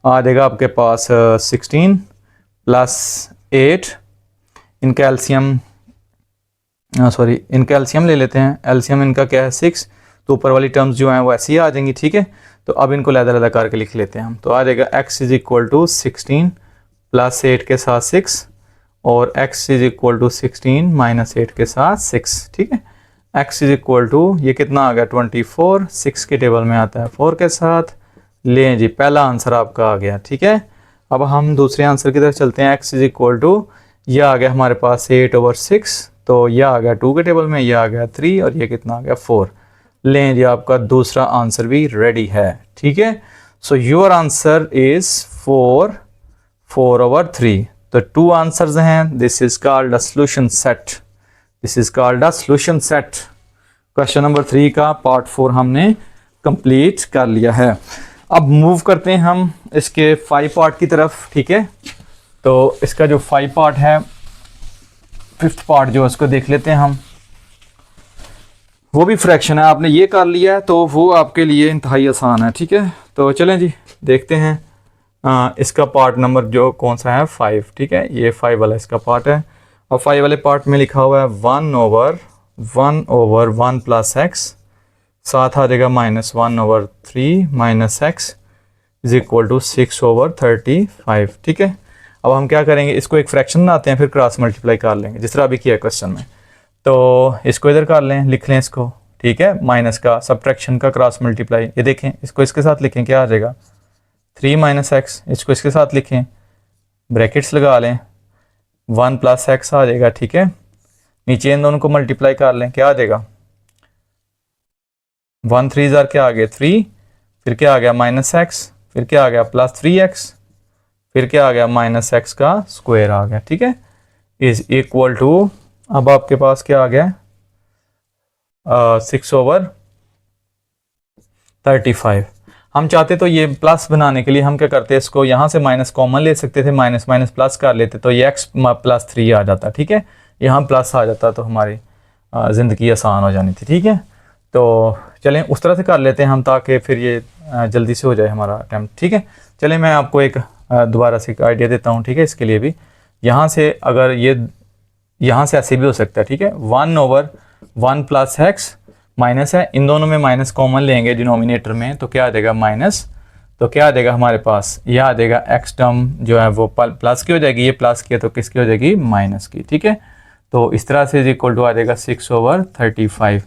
आ जाएगा आपके पास 16 प्लस 8, इनका एलसीएम इनका एलसीएम ले लेते हैं, एलसीएम इनका क्या है 6, तो ऊपर वाली टर्म्स जो हैं वो ऐसी ही आ जाएंगी, ठीक है। तो अब इनको अलग-अलग करके लिख लेते हैं हम, तो आ जाएगा x is equal to 16 plus 8 के साथ 6 और x is equal to 16 minus 8 के साथ 6, ठीक है। x इज इक्वल टू ये कितना आ गया 24, 6 के टेबल में आता है 4 के साथ, लें जी पहला आंसर आपका आ गया, ठीक है। अब हम दूसरे आंसर की तरफ चलते हैं, x इज इक्वल टू यह आ गया हमारे पास 8 ओवर 6, तो यह आ गया 2 के टेबल में, यह आ गया 3 और ये कितना आ गया 4, लें जी आपका दूसरा आंसर भी रेडी है, ठीक है। So your answer is 4 over 3, तो 2 आंसर्स हैं, this is called a solution set, this is called a solution set. Question number 3 का पार्ट 4 हमने कंप्लीट कर लिया है। अब मूव करते हैं हम इसके 5 पार्ट की तरफ, ठीक है। तो इसका जो 5 पार्ट है, 5th पार्ट जो उसको देख लेते हैं हम। वो भी फ्रैक्शन है, आपने ये कर लिया है तो वो आपके लिए इंतहाई आसान है, ठीक है। तो चलें जी देखते हैं इसका पार्ट नंबर जो कौन सा है 5, ठीक है। ये 5 वाला इसका पार्ट है और 5 वाले पार्ट में लिखा हुआ है 1/1 प्लस एक्स, साथ आ जाएगा -1/3 minus x is equal to 6/35, ठीक है। अब हम क्या करेंगे, इसको एक फ्रैक्शन बनाते हैं, फिर क्रॉस मल्टीप्लाई कर लेंगे जिस तरह अभी किया क्वेश्चन में। तो इसको इधर कर लें, लिख लें इसको, ठीक है। माइनस का सब्ट्रैक्शन का क्रॉस मल्टीप्लाई, ये देखें, इसको इसके साथ लिखें, क्या आ जाएगा 3 माइनस एक्स, इसको इसके साथ लिखें, ब्रैकेट्स लगा लें, 1 प्लस एक्स आ जाएगा, ठीक है। नीचे इन दोनों को मल्टीप्लाई कर लें, क्या आ जाएगा 1 3 क्या आ गया 3, फिर क्या आ गया माइनस एक्स, फिर क्या आ गया प्लस 3x, फिर क्या आ गया माइनस एक्स का स्क्वायर आ गया, ठीक है। इज इक्वल टू, अब आपके पास क्या आ गया 6/35। हम चाहते तो ये प्लस बनाने के लिए हम क्या करते हैं, इसको यहाँ से माइनस कॉमन ले सकते थे, माइनस माइनस प्लस कर लेते तो ये x प्लस 3 आ जाता, ठीक है। यहाँ प्लस आ जाता तो हमारी ज़िंदगी आसान हो जानी थी, ठीक है। तो चलें उस तरह से कर लेते हैं हम, ताकि फिर ये जल्दी से हो जाए हमारा अटैम्प्ट, ठीक है। चलें मैं आपको एक दोबारा से एक आइडिया देता हूँ, ठीक है। इसके लिए भी यहाँ से, अगर ये यहाँ से ऐसे भी हो सकता है, ठीक है। 1/1 प्लस एक्स माइनस है, इन दोनों में माइनस कॉमन लेंगे डिनोमिनेटर में, तो क्या आ जाएगा माइनस, तो क्या आ जाएगा हमारे पास, यह आ जाएगा एक्स टर्म जो है वो प्लस की हो जाएगी, ये प्लस की है तो किसकी हो जाएगी माइनस की, ठीक है। तो इस तरह से इक्वल टू आ जाएगा 6/35।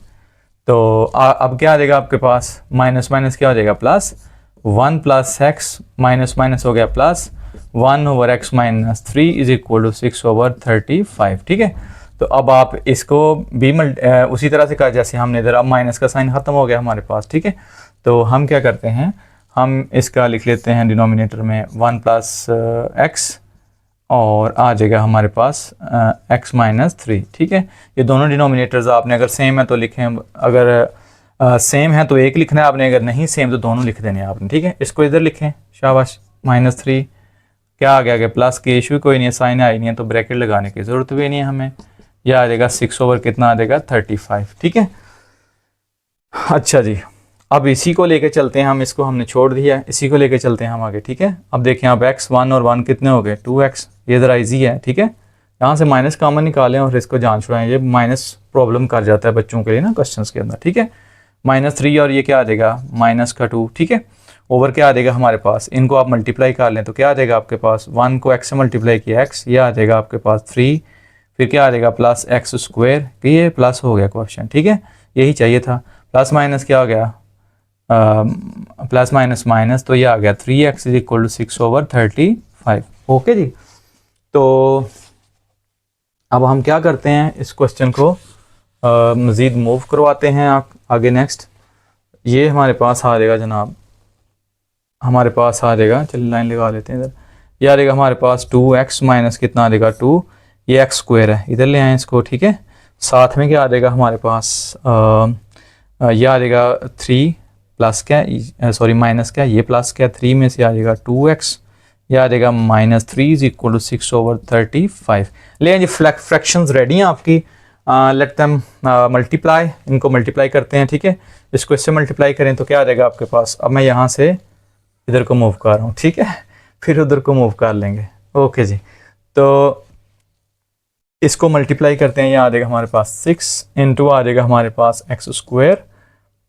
तो अब क्या आ जाएगा आपके पास, माइनस माइनस क्या हो जाएगा plus, 1 plus x minus minus हो गया plus 1/x minus 3 is equal to 6/35, ठीक है। तो अब आप इसको भी उसी तरह से कर जैसे हमने इधर, अब माइनस का साइन ख़त्म हो गया हमारे पास, ठीक है। तो हम क्या करते हैं, हम इसका लिख लेते हैं डिनोमिनेटर में 1 प्लस एक्स और आ जाएगा हमारे पास x माइनस 3, ठीक है। ये दोनों डिनोमिनेटर्स आपने अगर सेम है तो लिखें, अगर सेम है तो एक लिखना है आपने, अगर नहीं सेम तो दोनों लिख देने हैं आपने, ठीक है। इसको इधर लिखें, शाबाश, -3 क्या आ गया, प्लस की इशू कोई नहीं है, साइन आई नहीं है तो ब्रैकेट लगाने की ज़रूरत भी नहीं है हमें। यह आ जाएगा 6 कितना आ जाएगा 35, ठीक है। अच्छा जी, अब इसी को लेके चलते हैं हम, इसको हमने छोड़ दिया है, इसी को लेके चलते हैं हम आगे, ठीक है। अब देखें अब x 1 और 1 कितने हो गए 2x, ये ज़रा ईजी है, ठीक है। यहाँ से माइनस कॉमन निकालें और इसको जान छुड़ाएं, ये माइनस प्रॉब्लम कर जाता है बच्चों के लिए ना क्वेश्चंस के अंदर, ठीक है। -3 और ये क्या आ जाएगा -2, ठीक है। ओवर क्या आ जाएगा हमारे पास, इनको आप मल्टीप्लाई कर लें तो क्या आ जाएगा आपके पास, 1 को x से मल्टीप्लाई किया x, ये आ जाएगा आपके पास 3, फिर क्या आ जाएगा प्लस एक्स स्क्वायर, ये प्लस हो गया क्वेश्चन, ठीक है। यही चाहिए था, प्लस माइनस क्या हो गया प्लस माइनस माइनस, तो ये आ गया 3x is equal to 6/35, okay जी। तो अब हम क्या करते हैं, इस क्वेश्चन को मज़ीद मूव करवाते हैं आगे नेक्स्ट। ये हमारे पास आ जाएगा जनाब, हमारे पास आ जाएगा, चलिए लाइन लगा लेते हैं इधर, ये आ जाएगा हमारे पास 2x माइनस कितना आ जाएगा 2, ये एक्स स्क्वायर है, इधर ले आए इसको, ठीक है। साथ में क्या आ जाएगा हमारे पास, ये आ जाएगा 3 प्लस क्या, सॉरी माइनस क्या, ये प्लस क्या, 3 में से आ जाएगा 2x, ये आ जाएगा -3 इज इक्वल टू 6/35। ले आए जी, फ्रैक्शंस रेडी हैं आपकी, लेट देम मल्टीप्लाई, इनको मल्टीप्लाई करते हैं, ठीक है। इसको इससे मल्टीप्लाई करें तो क्या आ जाएगा आपके पास, अब मैं यहाँ से इधर को मूव कर रहा हूँ, ठीक है, फिर उधर को मूव कर लेंगे, ओके जी। तो इसको मल्टीप्लाई करते हैं, यहाँ आ जाएगा हमारे पास 6 इंटू आ जाएगा हमारे पास एक्स स्क्वायर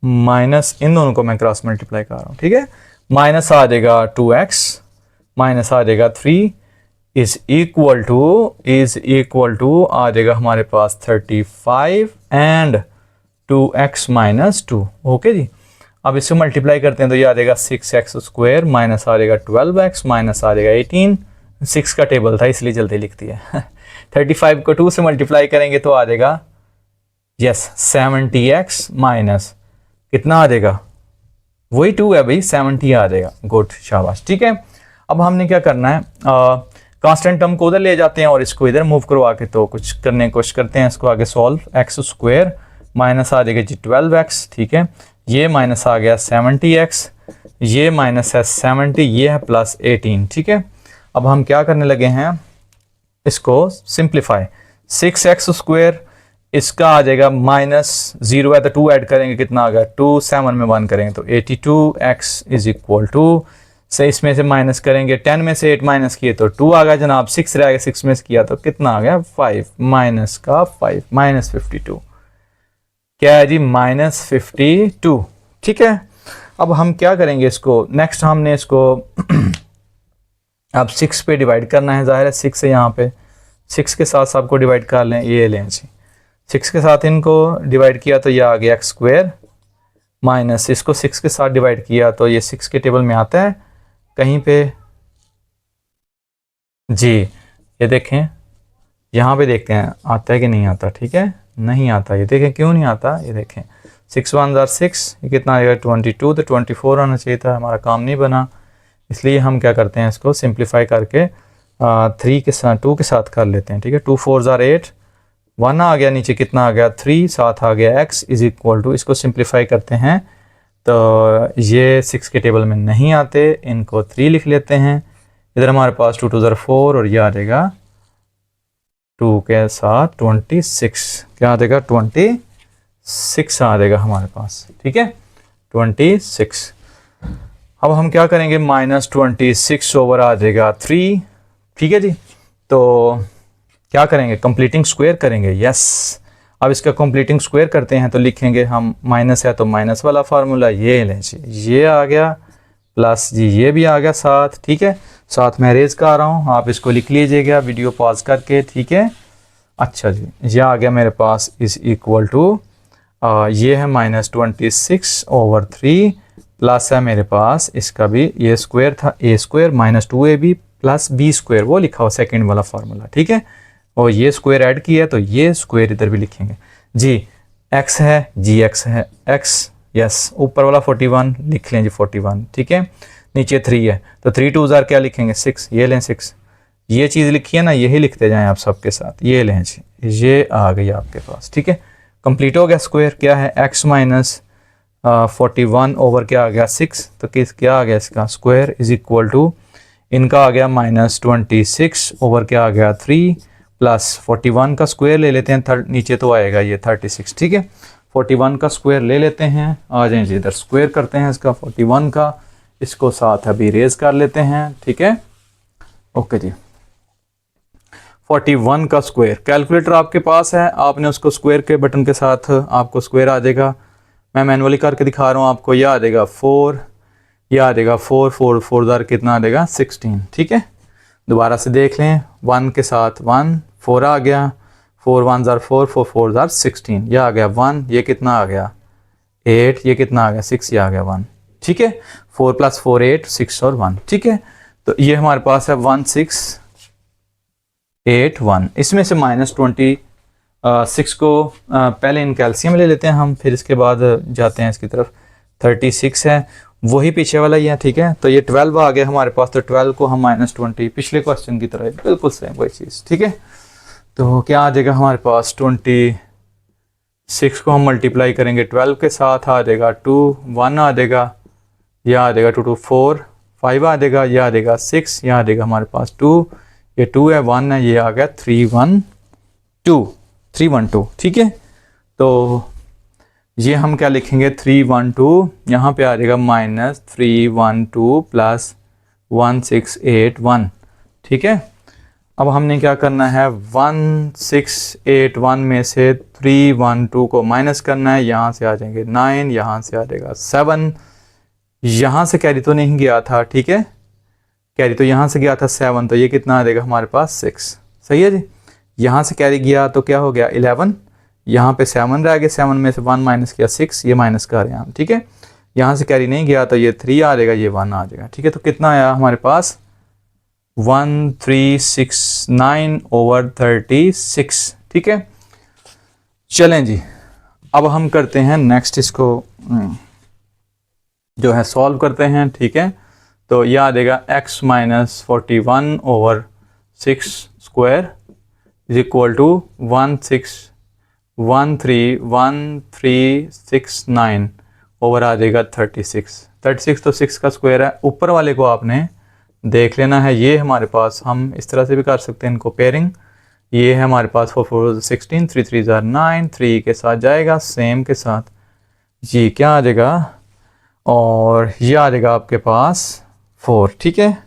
माइनस, इन दोनों को मैं क्रॉस मल्टीप्लाई कर रहा हूँ, ठीक है। माइनस आ जाएगा 2x माइनस आ जाएगा 3 इज इक्वल टू आ जाएगा हमारे पास 35 एंड 2x माइनस 2, ओके जी। अब इसको मल्टीप्लाई करते हैं तो ये आ जाएगा 6x स्क्वायर माइनस आ जाएगा 12x माइनस आ जाएगा 18, 6 का टेबल था इसलिए जल्दी लिखती है 35 को 2 से मल्टीप्लाई करेंगे तो आ जाएगा यस 70x माइनस कितना आ जाएगा, वही 2 है भाई, 70 आ जाएगा, गुड, शाबाश, ठीक है। अब हमने क्या करना है, कांस्टेंट टर्म को उधर ले जाते हैं और इसको इधर मूव करवा के तो कुछ करने की कोशिश करते हैं, इसको आगे सॉल्व, एक्स स्क्वायर माइनस आ जाएगा जी 12x, ठीक है। ये माइनस आ गया 70x, ये माइनस है 70, ये है प्लस 18, ठीक है। अब हम क्या करने लगे हैं, इसको सिंप्लीफाई। 6x², इसका आ जाएगा -0 है तो 2 ऐड करेंगे, कितना आ गया 2, 7 में 1 करेंगे तो 82x इज इक्वल टू, से इसमें से माइनस करेंगे, 10 में से 8 माइनस किए तो 2 आ गया जनाब, 6 रह गया, 6 में से किया तो कितना आ गया 5, माइनस का 5, -52। क्या है जी -52, ठीक है। अब हम क्या करेंगे इसको, नेक्स्ट हमने इसको अब 6 पे डिवाइड करना है, जाहिर है 6 से यहाँ पे 6 के साथ सबको डिवाइड कर लें, ये लें जी 6 के साथ इनको डिवाइड किया तो ये आ गया x² माइनस इसको 6 के साथ डिवाइड किया तो ये 6 के टेबल में आता है कहीं पे जी, ये देखें यहाँ पे देखते हैं आता है कि नहीं आता, ठीक है नहीं आता, ये देखें क्यों नहीं आता, ये देखें 6 1 ज़ार 6, ये कितना आएगा 22, तो 24 आना चाहिए था, हमारा काम नहीं बना, इसलिए हम क्या करते हैं इसको सिंप्लीफाई करके 3 के साथ 2 के साथ कर लेते हैं, ठीक है 2 4 ज़ार 8, 1 आ गया, नीचे कितना आ गया 3, साथ आ गया x इज इक्वल टू, इसको सिंप्लीफाई करते हैं तो ये 6 के टेबल में नहीं आते, इनको 3 लिख लेते हैं, इधर हमारे पास 2 2 ज़ार 4 और ये आ जाएगा 2 के साथ 26, क्या आ जाएगा 26 आ जाएगा हमारे पास, ठीक है 26। अब हम क्या करेंगे -26 ओवर आ जाएगा 3, ठीक है जी। तो क्या करेंगे, कंप्लीटिंग स्क्वायर करेंगे, यस। अब इसका कंप्लीटिंग स्क्वायर करते हैं तो लिखेंगे हम, माइनस है तो माइनस वाला फार्मूला, ये लें जी, ये आ गया प्लस जी ये भी आ गया साथ, ठीक है, साथ में रेज कर रहा हूँ, आप इसको लिख लीजिएगा वीडियो पॉज करके, ठीक है। अच्छा जी, ये आ गया मेरे पास इज इक्वल टू, ये है -26 ओवर 3 प्लस है मेरे पास इसका भी ये स्क्वायर था, a² -2ab प्लस b² वो लिखा हुआ सेकेंड वाला फार्मूला, ठीक है, और ये स्क्वायर ऐड किया तो ये स्क्वायर इधर भी लिखेंगे जी। x है जी, x है x, यस, ऊपर वाला 41 लिख लें जी 41, ठीक है, नीचे 3 है तो 3 2 ज़ार क्या लिखेंगे 6, ये लें 6, ये चीज़ लिखी है ना, यही लिखते जाएं आप सबके साथ, ये लें जी, ये आ गई आपके पास, ठीक है, कंप्लीट हो गया स्क्वायर। क्या है x माइनस 41 ओवर क्या आ गया 6, तो क्या आ गया इसका स्क्वायर इज इक्वल टू, इनका आ गया -26 ओवर क्या आ गया 3 प्लस 41 का स्क्वायर ले लेते हैं, नीचे तो आएगा ये 36, ठीक है, 41 का स्क्वायर ले लेते हैं, आ जाएं जी इधर स्क्वायर करते हैं इसका 41 का, इसको साथ अभी रेज कर लेते हैं, ठीक है, ओके जी। 41 का स्क्वायर, कैलकुलेटर आपके पास है, आपने उसको स्क्वायर के बटन के साथ आपको स्क्वायर आ जाएगा, मैं मैनुअली करके दिखा रहा हूँ आपको, यह आ जाएगा 4, यह आ जाएगा 4 4 4 ज़ार कितना आ जाएगा 16, ठीक है, दोबारा से देख लें, 1 के साथ 1 4 आ गया, 4 1 ज़ार 4 4 4 ज़ार 16, यह आ गया 1, ये कितना आ गया 8, ये कितना आ गया 6, ये आ गया 1, ठीक है, 4 + 4 8 6 और 1, ठीक है, तो ये हमारे पास है 1681, इसमें से -26 को पहले इन कैल्शियम ले लेते हैं हम, फिर इसके बाद जाते हैं इसकी तरफ, 36 है वही पीछे वाला ही है, ठीक है, तो ये 12 आ गया हमारे पास, तो 12 को हम -20 पिछले क्वेश्चन की तरह बिल्कुल सेम वही चीज़, ठीक है, तो क्या आ जाएगा हमारे पास 26 को हम मल्टीप्लाई करेंगे 12 के साथ, आ जाएगा 2 1 आ जाएगा, यह आ जाएगा 2 2 4 5 आ जाएगा, यह आ जाएगा 6, यह आ जाएगा हमारे पास 2, ये 2 है 1 है, ये आ गया 312, ठीक है, तो ये हम क्या लिखेंगे 312, यहाँ पे आ जाएगा -312 प्लस 1681, ठीक है। अब हमने क्या करना है 1681 में से 312 को माइनस करना है, यहाँ से आ जाएंगे 9, यहाँ से आ जाएगा 7, यहाँ से कैरी तो नहीं गया था, ठीक है, कैरी तो यहाँ से गया था 7, तो ये कितना आ जाएगा हमारे पास 6, सही है जी, यहाँ से कैरी गया तो क्या हो गया 11, यहाँ पे 7 रह गया, 7 में से 1 माइनस किया 6, ये माइनस कर रहे हैं हम, ठीक है, यहाँ से कैरी नहीं गया तो ये 3 आ जाएगा, ये 1 आ जाएगा, ठीक है, तो कितना आया हमारे पास 1369 ओवर 36, ठीक है। चलें जी, अब हम करते हैं नेक्स्ट, इसको जो है सॉल्व करते हैं, ठीक है, तो यह आ जाएगा x - 41 over 6 square is equal to 161369 over आ जाएगा 36 तो 6 का स्क्वायर है, ऊपर वाले को आपने देख लेना है। ये हमारे पास हम इस तरह से भी कर सकते हैं इनको पेयरिंग। ये है हमारे पास 4 4 16, 3 3 9, 3 के साथ जाएगा सेम के साथ, ये क्या आ जाएगा, और ये आ जाएगा आपके पास 4, ठीक है।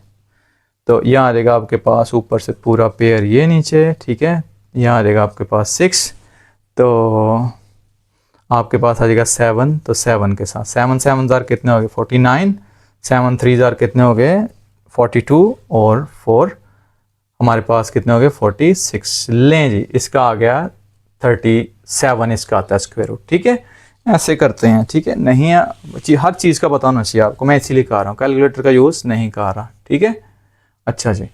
तो यह आ जाएगा आपके पास ऊपर से पूरा पेयर ये नीचे, ठीक है। यह आ जाएगा आपके पास 6, तो आपके पास आ जाएगा 7, तो 7 के साथ 7 7 जार कितने हो गए 49, 7 3 जार कितने हो गए 42, और 4 हमारे पास कितने हो गए 46। लें जी, इसका आ गया 37, इसका आता है स्क्वायर रूट, ठीक है। ऐसे करते हैं, ठीक है। नहीं है हर चीज़ का बताना चाहिए आपको, मैं इसीलिए कह रहा हूँ, कैलकुलेटर का यूज़ नहीं कर रहा, ठीक है। अच्छा जी,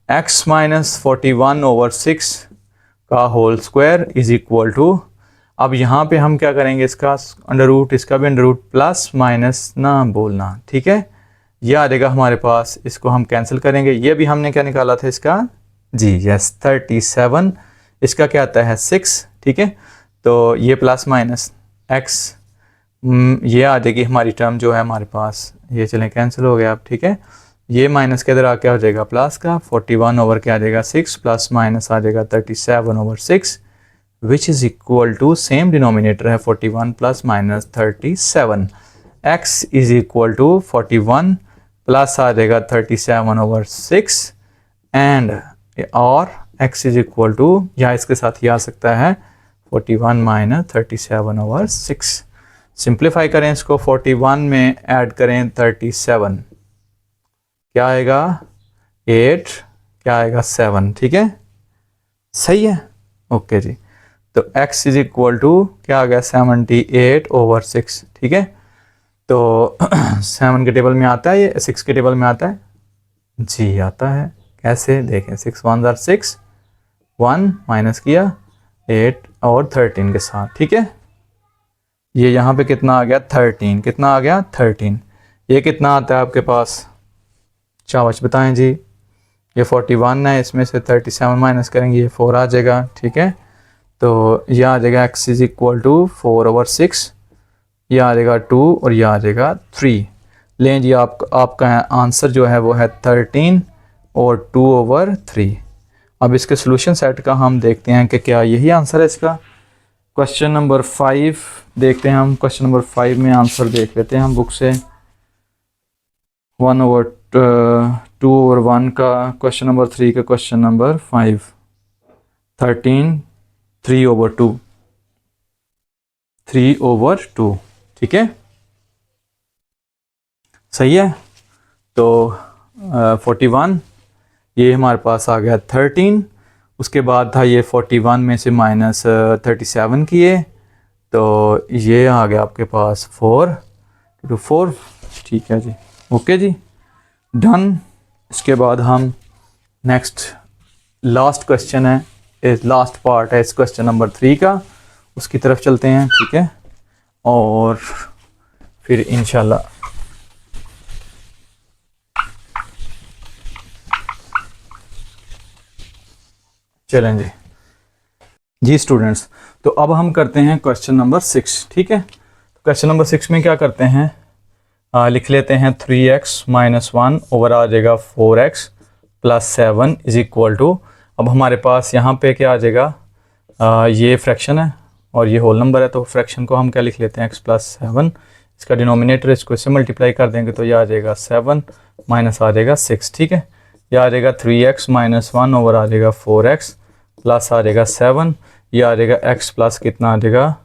x माइनस 41/6 का whole square is equal to, अब यहाँ पे हम क्या करेंगे, इसका अंडर रूट, इसका भी अंडर रूट, प्लस माइनस ना बोलना, ठीक है। ये आ जाएगा हमारे पास, इसको हम कैंसिल करेंगे। ये भी हमने क्या निकाला था इसका जी, यस 37, इसका क्या आता है 6, ठीक है। तो ये प्लस माइनस x, ये आ जाएगी हमारी टर्म जो है हमारे पास, ये चलें कैंसिल हो गया अब, ठीक है। ये माइनस के इधर आ क्या हो जाएगा प्लस का, 41 ओवर क्या आ जाएगा 6, प्लस माइनस आ जाएगा 37/6, which is equal to same denominator है 41 plus minus 37। x is equal to 41 plus आ जाएगा 37/6 एंड, और x इज इक्वल टू, या इसके साथ ही आ सकता है 41 माइनस 37/6। सिंप्लीफाई करें इसको, 41 में ऐड करें 37, क्या आएगा 8, क्या आएगा 7, ठीक है, सही है, ओके जी। तो x इज इक्वल टू क्या आ गया 78/6, ठीक है। तो 7 के टेबल में आता है, ये 6 के टेबल में आता है जी, आता है। कैसे देखें, 6 1 जार 6, 1 माइनस किया 8 और 13 के साथ, ठीक है। ये यहाँ पे कितना आ गया 13, कितना आ गया 13। ये कितना आता है आपके पास, चावच बताएं जी। ये 41 है, इसमें से 37 माइनस करेंगे, ये 4 आ जाएगा, ठीक है। तो यह आ जाएगा x इज इक्वल टू 4/6, यह आ जाएगा 2 और यह आ जाएगा 3। लें जी, आपका आंसर जो है वो है 13 और 2/3। अब इसके सोल्यूशन सेट का हम देखते हैं कि क्या यही आंसर है इसका। क्वेश्चन नंबर 5 देखते हैं हम। क्वेश्चन नंबर 5 में आंसर देख लेते हैं हम बुक से, 1/2/1 का क्वेश्चन नंबर 3 का क्वेश्चन नंबर 5, 13 3/2, 3/2, ठीक है, सही है। तो 41, ये हमारे पास आ गया 13, उसके बाद था ये 41 में से माइनस 37 किए, तो ये आ गया आपके पास 4, ठीक है जी, ओके जी, डन। इसके बाद हम नेक्स्ट लास्ट क्वेश्चन है, लास्ट पार्ट है इस क्वेश्चन नंबर 3 का, उसकी तरफ चलते हैं, ठीक है। और फिर इंशाल्लाह चलें जी स्टूडेंट्स। तो अब हम करते हैं क्वेश्चन नंबर 6, ठीक है। तो क्वेश्चन नंबर 6 में क्या करते हैं, लिख लेते हैं 3x माइनस 1 ओवर आ जाएगा 4x plus 7 is equal to, अब हमारे पास यहाँ पे क्या आ जाएगा, ये फ्रैक्शन है और ये होल नंबर है, तो फ्रैक्शन को हम क्या लिख लेते हैं x प्लस 7, इसका डिनोमिनेटर इसको इससे मल्टीप्लाई कर देंगे तो ये आ जाएगा 7 माइनस आ जाएगा 6, ठीक है। यह आ जाएगा 3x माइनस 1 ओवर आ जाएगा 4x प्लस आ जाएगा 7, यह आ जाएगा x प्लस कितना आ जाएगा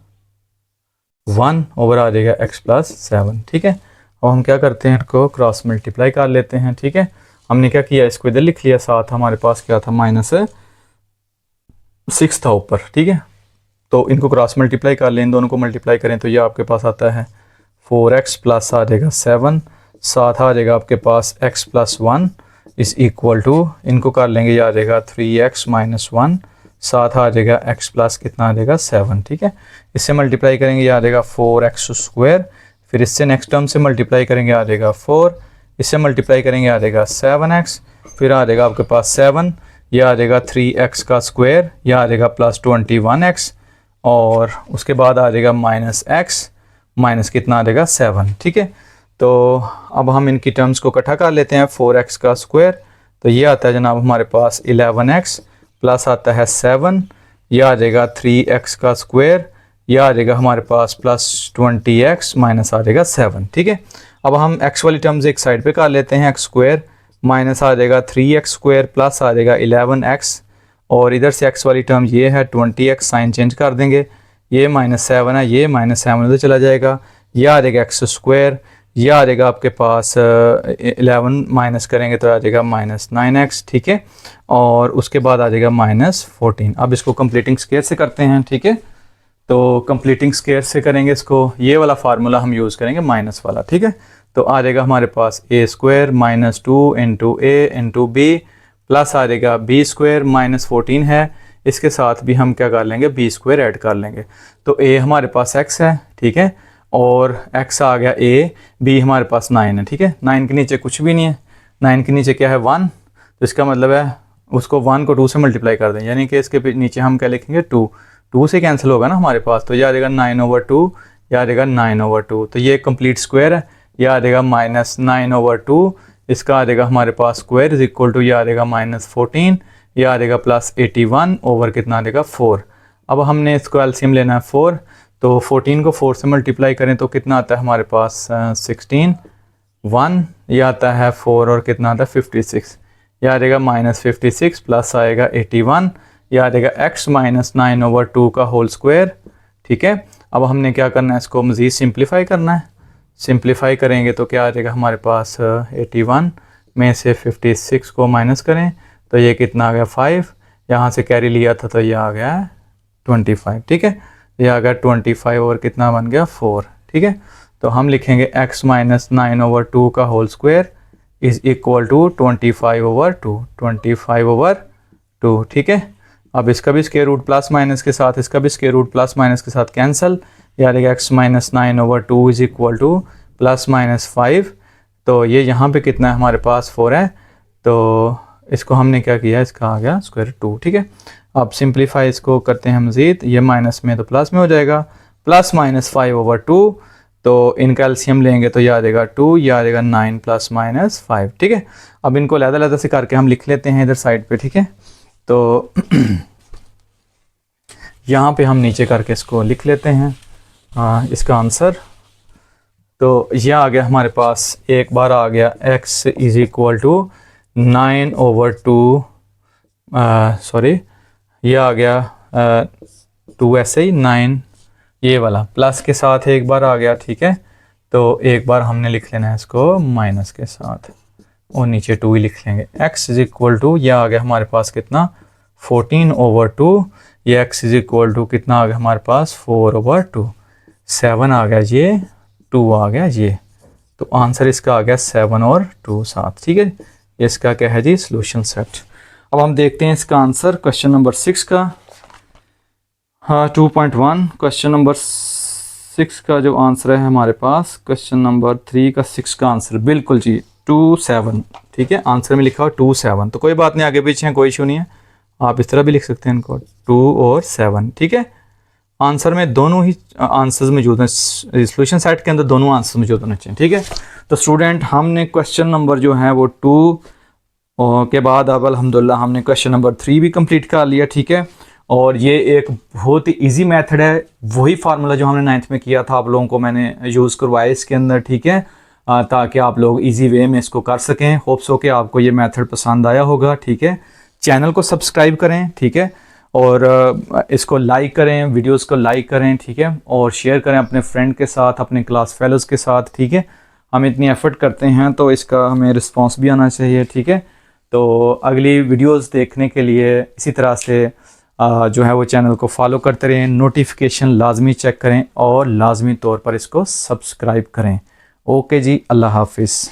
1 ओवर आ जाएगा x प्लस 7, ठीक है। अब हम क्या करते हैं, इनको क्रॉस मल्टीप्लाई कर लेते हैं, ठीक है। हमने क्या किया, इसको इधर लिख लिया, साथ हमारे पास क्या था -6 था ऊपर, ठीक है। तो इनको क्रॉस मल्टीप्लाई कर लें, इन दोनों को मल्टीप्लाई करें तो ये आपके पास आता है 4x प्लस आ जाएगा 7, साथ आ जाएगा आपके पास x plus 1 is equal to, इनको कर लेंगे, ये आ जाएगा 3x माइनस 1, साथ आ जाएगा x प्लस कितना आ जाएगा 7, ठीक है। इससे मल्टीप्लाई करेंगे, ये आ जाएगा 4x स्क्वायर, फिर इससे नेक्स्ट टर्म से मल्टीप्लाई करेंगे, आ जाएगा 4, इससे मल्टीप्लाई करेंगे, आ जाएगा 7x, फिर आ जाएगा आपके पास 7, यह आ जाएगा 3x का स्क्वायर, यह आ जाएगा प्लस 21x, और उसके बाद आ जाएगा माइनस x माइनस कितना आ जाएगा 7, ठीक है। तो अब हम इनकी टर्म्स को इकट्ठा कर लेते हैं। 4x का स्क्वायर, तो ये आता है जनाब हमारे पास 11x, प्लस आता है 7, यह आ जाएगा 3x का स्क्वायर, यह आ जाएगा हमारे पास प्लस 20x, माइनस आ जाएगा 7। ठीक है, अब हम x वाली टर्म्स एक साइड पे कर लेते हैं। x स्क्वायर माइनस आ जाएगा 3x स्क्वायर, प्लस आ जाएगा 11x, और इधर से x वाली टर्म ये है 20x, साइन चेंज कर देंगे, ये -7 है, ये -7 उधर चला जाएगा, यह आ जाएगा x स्क्वायर, यह आ जाएगा आपके पास 11 माइनस करेंगे तो आ जाएगा -9x। ठीक है, और उसके बाद आ जाएगा -14। अब इसको कंप्लीटिंग स्क्वायर से करते हैं। ठीक है, तो कंप्लीटिंग स्क्वायर से करेंगे इसको, ये वाला फार्मूला हम यूज़ करेंगे माइनस वाला। ठीक है, तो आ जाएगा हमारे पास a square -2 into a into b, plus आ जाएगा b स्क्वायर -14 है, इसके साथ भी हम क्या कर लेंगे, b स्क्वायर ऐड कर लेंगे। तो a हमारे पास x है, ठीक है, और x आ गया a, b हमारे पास 9 है। ठीक है, 9 के नीचे कुछ भी नहीं है, 9 के नीचे क्या है 1, तो इसका मतलब है उसको 1 को 2 से मल्टीप्लाई कर दें, यानी कि इसके नीचे हम क्या लिखेंगे 2 से कैंसिल होगा ना हमारे पास, तो यह आ जाएगा 9/2, यह आ जाएगा 9/2। तो ये कंप्लीट स्क्वायर है, यह आ जाएगा -9/2, इसका आ जाएगा हमारे पास स्क्वायर इज इक्वल टू, यह आ जाएगा -14, यह आ जाएगा +81 ओवर कितना आ जाएगा 4। अब हमने इसको एलसीएम लेना है 4, तो 14 को 4 से मल्टीप्लाई करें तो कितना आता है हमारे पास 16, 1, यह आता है 4 और कितना आता है 56, यह आ जाएगा -56 प्लस आएगा 81, यह आ जाएगा x -9/2 का होल स्क्वायर। ठीक है, अब हमने क्या करना है, इसको मज़ीद सिंप्लीफाई करना है। सिंप्लीफाई करेंगे तो क्या आ जाएगा हमारे पास 81 में से 56 को माइनस करें तो ये कितना आ गया 5, यहाँ से कैरी लिया था तो ये आ गया 25। ठीक है, ये आ गया 25 और कितना बन गया 4। ठीक है, तो हम लिखेंगे x -9/2 का whole square is equal to 25/2, 25/2। ठीक है, अब इसका भी स्क्वायर रूट प्लस माइनस के साथ, इसका भी स्क्वायर रूट प्लस माइनस के साथ कैंसिल, यार x -9/2 इज इक्वल टू +-5। तो ये यहाँ पे कितना है हमारे पास 4 है, तो इसको हमने क्या किया, इसका आ गया स्क्वायर 2। ठीक है, अब सिंप्लीफाई इसको करते हैं मज़ीद, ये माइनस में तो प्लस में हो जाएगा, +-5/2, तो इनका एलसीएम लेंगे तो ये आ जाएगा 2, ये आ जाएगा 9 + -5। ठीक है, अब इनको अलग-अलग से करके हम लिख लेते हैं इधर साइड पे। ठीक है, तो यहाँ पे हम नीचे करके इसको लिख लेते हैं इसका आंसर। तो यह आ गया हमारे पास, एक बार आ गया x is equal to 9/2, sorry यह आ गया 2 ऐसे ही 9, ये वाला प्लस के साथ एक बार आ गया। ठीक है, तो एक बार हमने लिख लेना है इसको माइनस के साथ और नीचे 2 ही लिख लेंगे। x इज इक्वल टू, यह आ गया हमारे पास कितना 14/2, ये x इज इक्वल टू कितना आ गया हमारे पास 4/2, 7 आ गया, ये 2 आ गया ये, तो आंसर इसका आ गया 7 और 2 7। ठीक है, इसका क्या है जी सॉल्यूशन सेट। अब हम देखते हैं इसका आंसर क्वेश्चन नंबर 6 का। हाँ 2.1 क्वेश्चन नंबर 6 का जो आंसर है हमारे पास, क्वेश्चन नंबर 3 का 6 का आंसर बिल्कुल जी 2 7। ठीक है, आंसर में लिखा हुआ 2 7, तो कोई बात नहीं, आगे पीछे कोई इशू नहीं है, आप इस तरह भी लिख सकते हैं इनको 2 और 7। ठीक है, आंसर में दोनों ही आंसर्स मौजूद हैं, सॉल्यूशन सेट के अंदर दोनों आंसर्स मौजूद होने चाहिए। ठीक है, तो स्टूडेंट हमने क्वेश्चन नंबर जो है वो 2 के बाद अब अल्हम्दुलिल्लाह हमने क्वेश्चन नंबर 3 भी कंप्लीट कर लिया। ठीक है, और ये एक बहुत ही इजी मेथड है, वही फार्मूला जो हमने 9th में किया था आप लोगों को मैंने यूज़ करवाया इसके अंदर। ठीक है, ताकि आप लोग इजी वे में इसको कर सकें। होप्स हो कि आपको ये मेथड पसंद आया होगा। ठीक है, चैनल को सब्सक्राइब करें। ठीक है, और इसको लाइक करें, वीडियोस को लाइक करें। ठीक है, और शेयर करें अपने फ्रेंड के साथ, अपने क्लास फेलोज़ के साथ। ठीक है, हम इतनी एफर्ट करते हैं तो इसका हमें रिस्पांस भी आना चाहिए। ठीक है, तो अगली वीडियोस देखने के लिए इसी तरह से जो है वो चैनल को फॉलो करते रहें, नोटिफिकेशन लाजमी चेक करें और लाजमी तौर पर इसको सब्सक्राइब करें। ओके जी, अल्लाह हाफिज़।